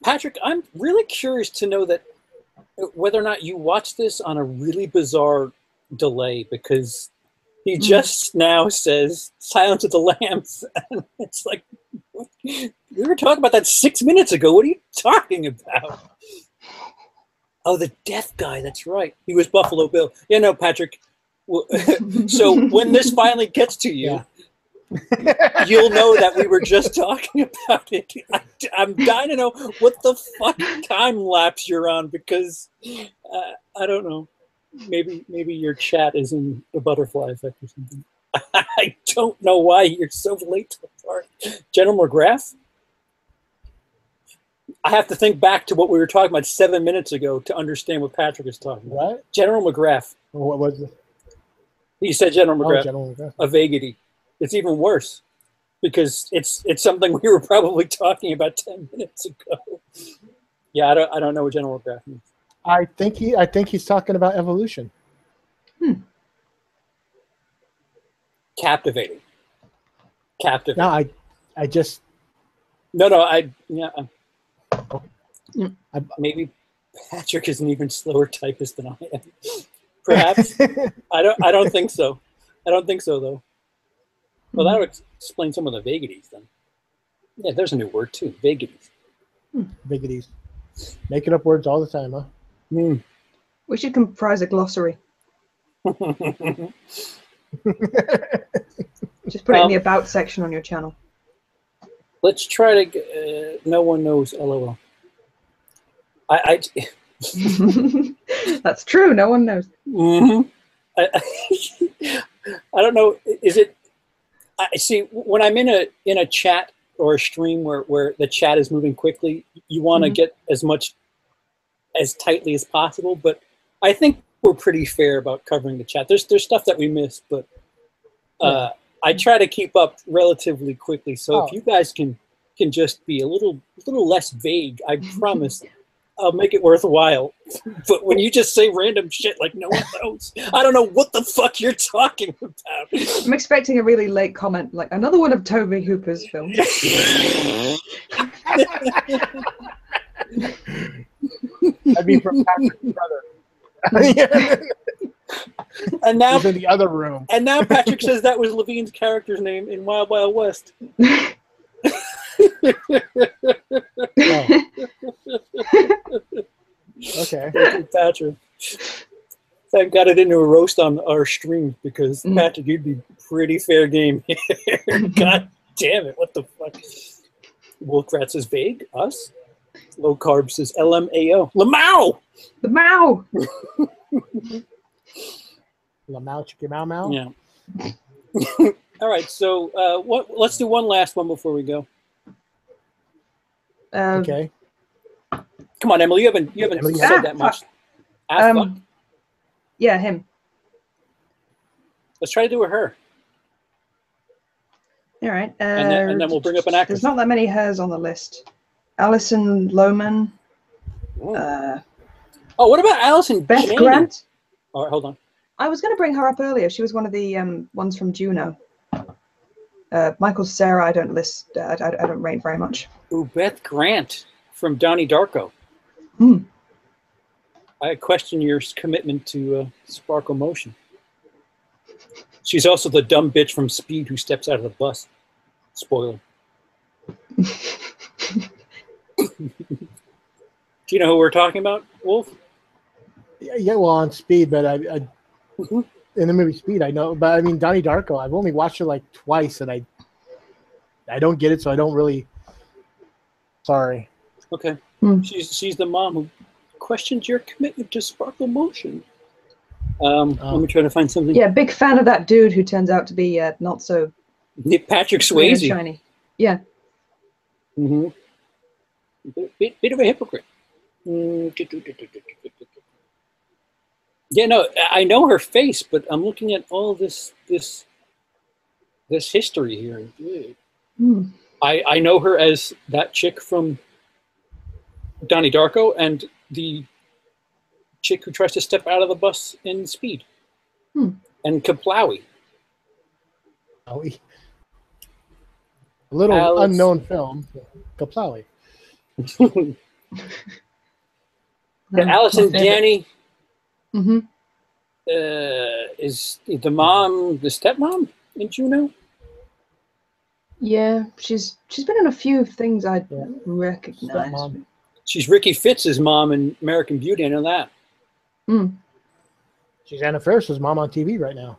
Patrick, I'm really curious to know whether or not you watched this on a really bizarre delay, because he just now says Silence of the Lambs, and it's like, we were talking about that 6 minutes ago. What are you talking about? Oh, the deaf guy. That's right. He was Buffalo Bill. Yeah, no, Patrick. So when this finally gets to you, you'll know that we were just talking about it. I'm dying to know what the fuck time lapse you're on, because I don't know. Maybe your chat is in the butterfly effect or something. I don't know why you're so late to the party. General McGrath? I have to think back to what we were talking about 7 minutes ago to understand what Patrick is talking about. What? General McGrath. What was it? He said General McGrath. General McGrath. A vagity. It's even worse because it's something we were probably talking about 10 minutes ago. Yeah, I don't know what General McGrath means. I think he's talking about evolution. Captivating. No, I just. Maybe Patrick is an even slower typist than I am. Perhaps. I don't think so. I don't think so, though. Well, that would explain some of the vagaries, then. Yeah, there's a new word, too. Vagaries. Vagaries. Making up words all the time, huh? We should comprise a glossary. Just put it in the About section on your channel. Let's try to... no one knows, LOL. That's true. No one knows. I don't know. Is it? I see. When I'm in a chat or a stream where the chat is moving quickly, you want to get as tightly as possible. But I think we're pretty fair about covering the chat. There's stuff that we miss, but I try to keep up relatively quickly. So if you guys can just be a little less vague, I promise. I'll make it worthwhile. But when you just say random shit like no one knows, I don't know what the fuck you're talking about. I'm expecting a really late comment, like another one of Tobe Hooper's films. I'd be from Patrick's brother. And now he's in the other room. And now Patrick says that was Levine's character's name in Wild Wild West. Okay. Thank you, Patrick. Thank God I didn't do a roast on our stream, because Patrick, you'd be pretty fair game here. God damn it! What the fuck? Wolfrat says vague. Us. Low carb says LMAO. Lamau. Lamau. Lamau chicken mau mau. Yeah. All right. So let's do one last one before we go. Okay. Come on, Emily. You haven't Emily, said that much. Fuck. Yeah, him. Let's try to do with her. All right. And then we'll bring up an actress. There's not that many hers on the list. Alison Lohman. Oh, what about Allison Beth Janney? Grant. All right, hold on. I was going to bring her up earlier. She was one of the ones from Juno. Michael Cera, I don't list. I don't rate very much. Ooh, Beth Grant from Donnie Darko. I question your commitment to Sparkle Motion. She's also the dumb bitch from Speed who steps out of the bus. Spoiler. Do you know who we're talking about, Wolf? Yeah, well, on Speed, but I in the movie Speed, I know. But I mean, Donnie Darko, I've only watched it like twice, and I don't get it, so I don't really. Sorry. Okay. She's the mom who questions your commitment to Sparkle Motion. Let me try to find something. Yeah, big fan of that dude who turns out to be not so. Patrick Swayze. Shiny. Yeah. Bit of a hypocrite. Yeah, no, I know her face, but I'm looking at all this history here. I know her as that chick from Donnie Darko and the chick who tries to step out of the bus in Speed. And Kaplawi. A little unknown film, Kaplawi. Allison Janney is the mom, the stepmom in Juno? Yeah, she's been in a few things I recognize. Stepmom. She's Ricky Fitz's mom in American Beauty. I know that. She's Anna Faris's mom on TV right now.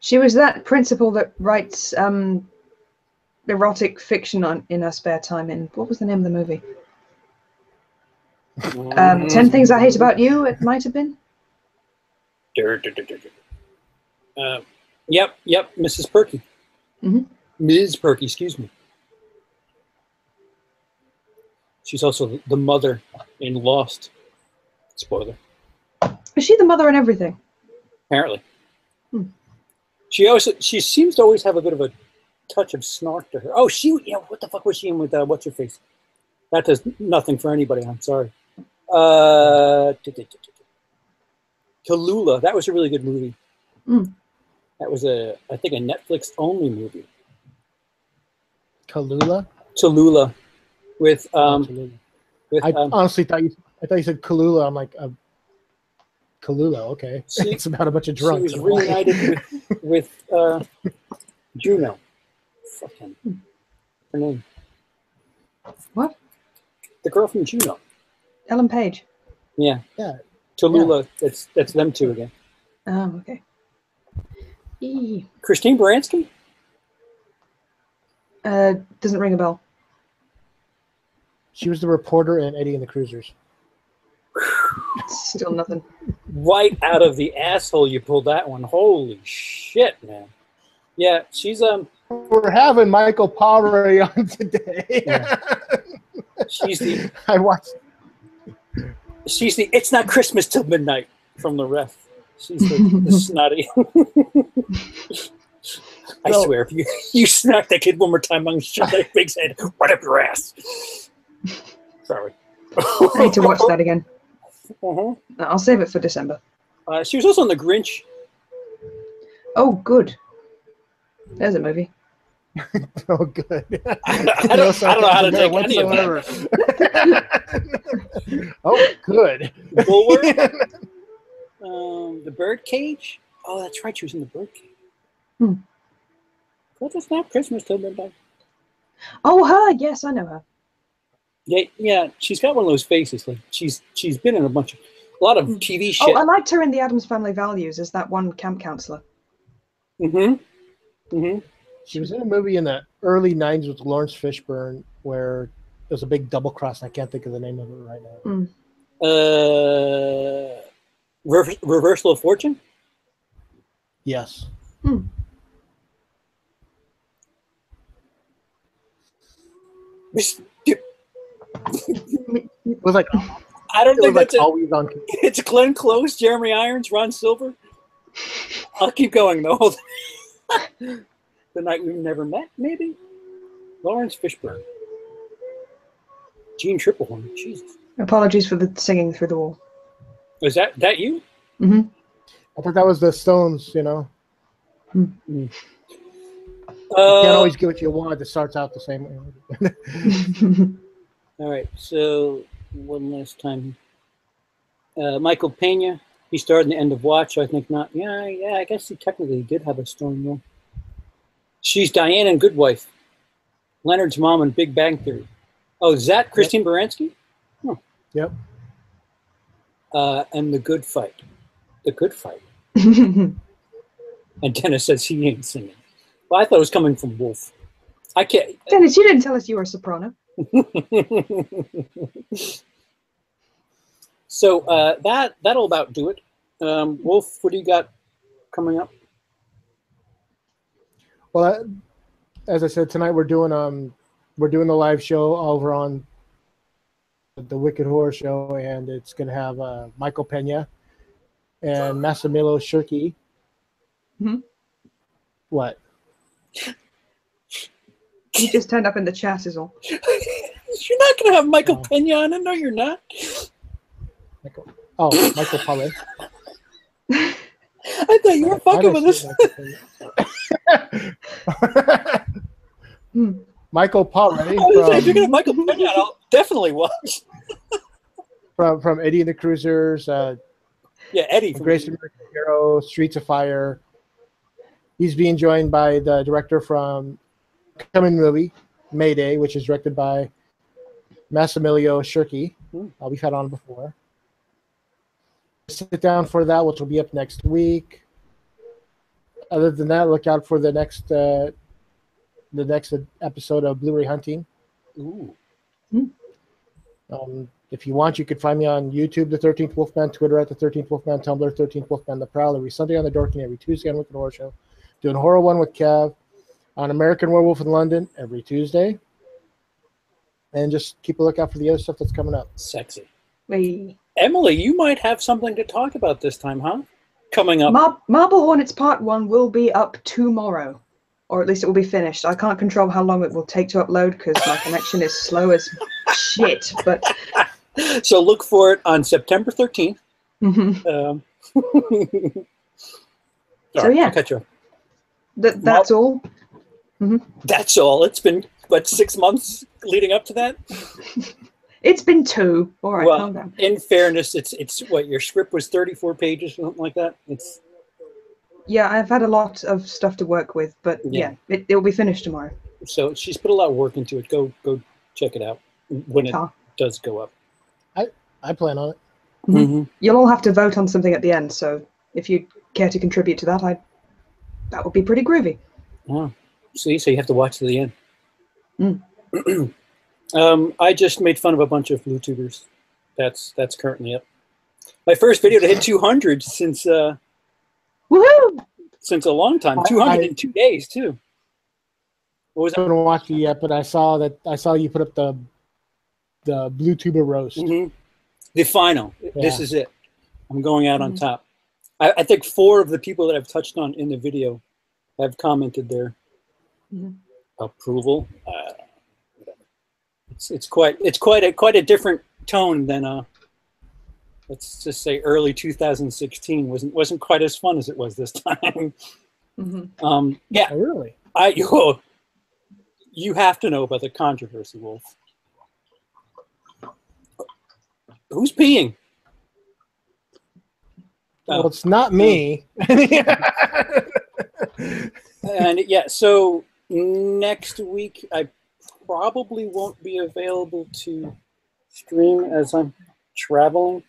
She was that principal that writes erotic fiction in her spare time. In what was the name of the movie? 10 Things I Hate About You. It might have been. Yep, Mrs. Perky. Ms. Perky, excuse me. She's also the mother in Lost. Spoiler. Is she the mother in everything? Apparently. She seems to always have a bit of a touch of snark to her. Oh, what the fuck was she in with what's her face? That does nothing for anybody. I'm sorry. Tallulah. That was a really good movie. That was I think a Netflix only movie. Tallulah. Tallulah, with Tallulah. I honestly thought you said Kalula. I'm like, Kalula. Okay, it's about a bunch of drunks. She was reunited with Juno. Fucking her name. What? The girl from Juno. Ellen Page. Yeah. Yeah. Tallulah. Yeah. That's them two again. Oh, okay. Christine Baranski? Doesn't ring a bell. She was the reporter in Eddie and the Cruisers. Still nothing. Right out of the asshole you pulled that one. Holy shit, man. Yeah, she's We're having Michael Powery on today. Yeah. She's the It's Not Christmas Till Midnight from The Ref. She's the snotty. I swear, if you smack that kid one more time, I'm shut that big head right up your ass. Sorry. I need to watch that again. I'll save it for December. She was also in The Grinch. Oh, good. There's a movie. Oh, good. I don't know how to take any of that. Oh, good. Bulwark. The Birdcage. Oh, that's right. She was in The Birdcage. What is not Christmas Till Midnight? Oh, her. Yes, I know her. Yeah. She's got one of those faces. Like she's been in a lot of TV shit. Oh, I liked her in The Addams Family Values as that one camp counselor. She was in a movie in the early 90s with Lawrence Fishburne where there's a big double cross. I can't think of the name of it right now. Reversal of Fortune? Yes. It was like I don't think that's it. always on. It's Glenn Close, Jeremy Irons, Ron Silver. I'll keep going though. The Night We Never Met, maybe. Lawrence Fishburne. Gene Triplehorn. Jesus. Apologies for the singing through the wall. Is that you? Mm-hmm. I thought that was the Stones. You know, Mm. you can't always get what you want. It starts out the same way. All right. So one last time. Michael Pena. He starred in the End of Watch. I think not. Yeah. I guess he technically did have a starring role. She's Diane in Good Wife. Leonard's mom in Big Bang Theory. Oh, is that Christine Baranski? Oh. Yep. And The Good Fight. The Good Fight. And Dennis says he ain't singing. Well, I thought it was coming from Wolf. I can't. Dennis, you didn't tell us you were a soprano. So that'll about do it. Wolf, what do you got coming up? Well, as I said, tonight we're doing the live show over on the Wicked Horror Show, and it's going to have Michael Pena and Massimiliano Shirky. Mm-hmm. What? You just turned up in the chat is all. You're not going to have Michael Pena on it. No, you're not. Michael Pale. I thought you were fucking with us. Michael Pale. If you're going to have Michael Pena, I'll definitely watch. from Eddie and the Cruisers. Yeah, Eddie. From Grace American Hero, Streets of Fire. He's being joined by the director from coming movie, Mayday, which is directed by Massimiliano Shirky. We've had on before. Sit down for that, which will be up next week. Other than that, look out for the next episode of Blu-ray Hunting. Ooh. If you want, you can find me on YouTube, The 13th Wolfman, Twitter at The 13th Wolfman, Tumblr, 13th Wolfman, The Prowl, every Sunday on the Dorking, every Tuesday on Wicked Horror Show. Doing Horror One with Kev on American Werewolf in London every Tuesday. And just keep a lookout for the other stuff that's coming up. Sexy. Hey. Emily, you might have something to talk about this time, huh? Coming up. Marble Hornets Part 1 will be up tomorrow. Or at least it will be finished. I can't control how long it will take to upload because my connection is slow as shit. But so look for it on September 13th. Mm-hmm. So yeah, I'll catch you up. That's all. Mm-hmm. That's all. It's been what 6 months leading up to that. It's been 2. All right, calm down. In fairness, it's what your script was 34 pages or something like that. Yeah, I've had a lot of stuff to work with, but yeah, it'll be finished tomorrow. So she's put a lot of work into it. Go check it out when it does go up. I plan on it. Mm-hmm. You'll all have to vote on something at the end, so if you care to contribute to that, that would be pretty groovy. Oh, see, so you have to watch to the end. Mm. I just made fun of a bunch of YouTubers. That's currently up. My first video to hit 200 since woohoo! Since a long time. 200 in 2 days too. What was I haven't watched it yet, but I saw you put up the Blue Tuber roast. Mm-hmm. The final. Yeah. This is it. I'm going out on top. I think 4 of the people that I've touched on in the video have commented their approval. It's quite a different tone than let's just say early 2016 wasn't quite as fun as it was this time. Yeah. Oh, really? You have to know about the controversy, Wolf. Who's peeing? Well, it's not me. And yeah, so next week I probably won't be available to stream as I'm traveling.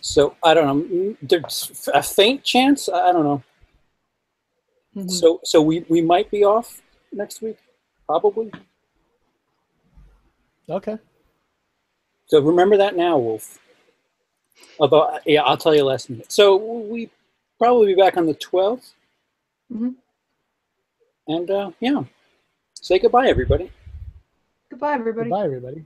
So I don't know. There's a faint chance. I don't know. So we might be off next week, probably. Okay. So remember that now, Wolf. Although, yeah, I'll tell you last minute. So we probably be back on the 12th. And yeah, say goodbye, everybody. Goodbye, everybody. Goodbye, everybody.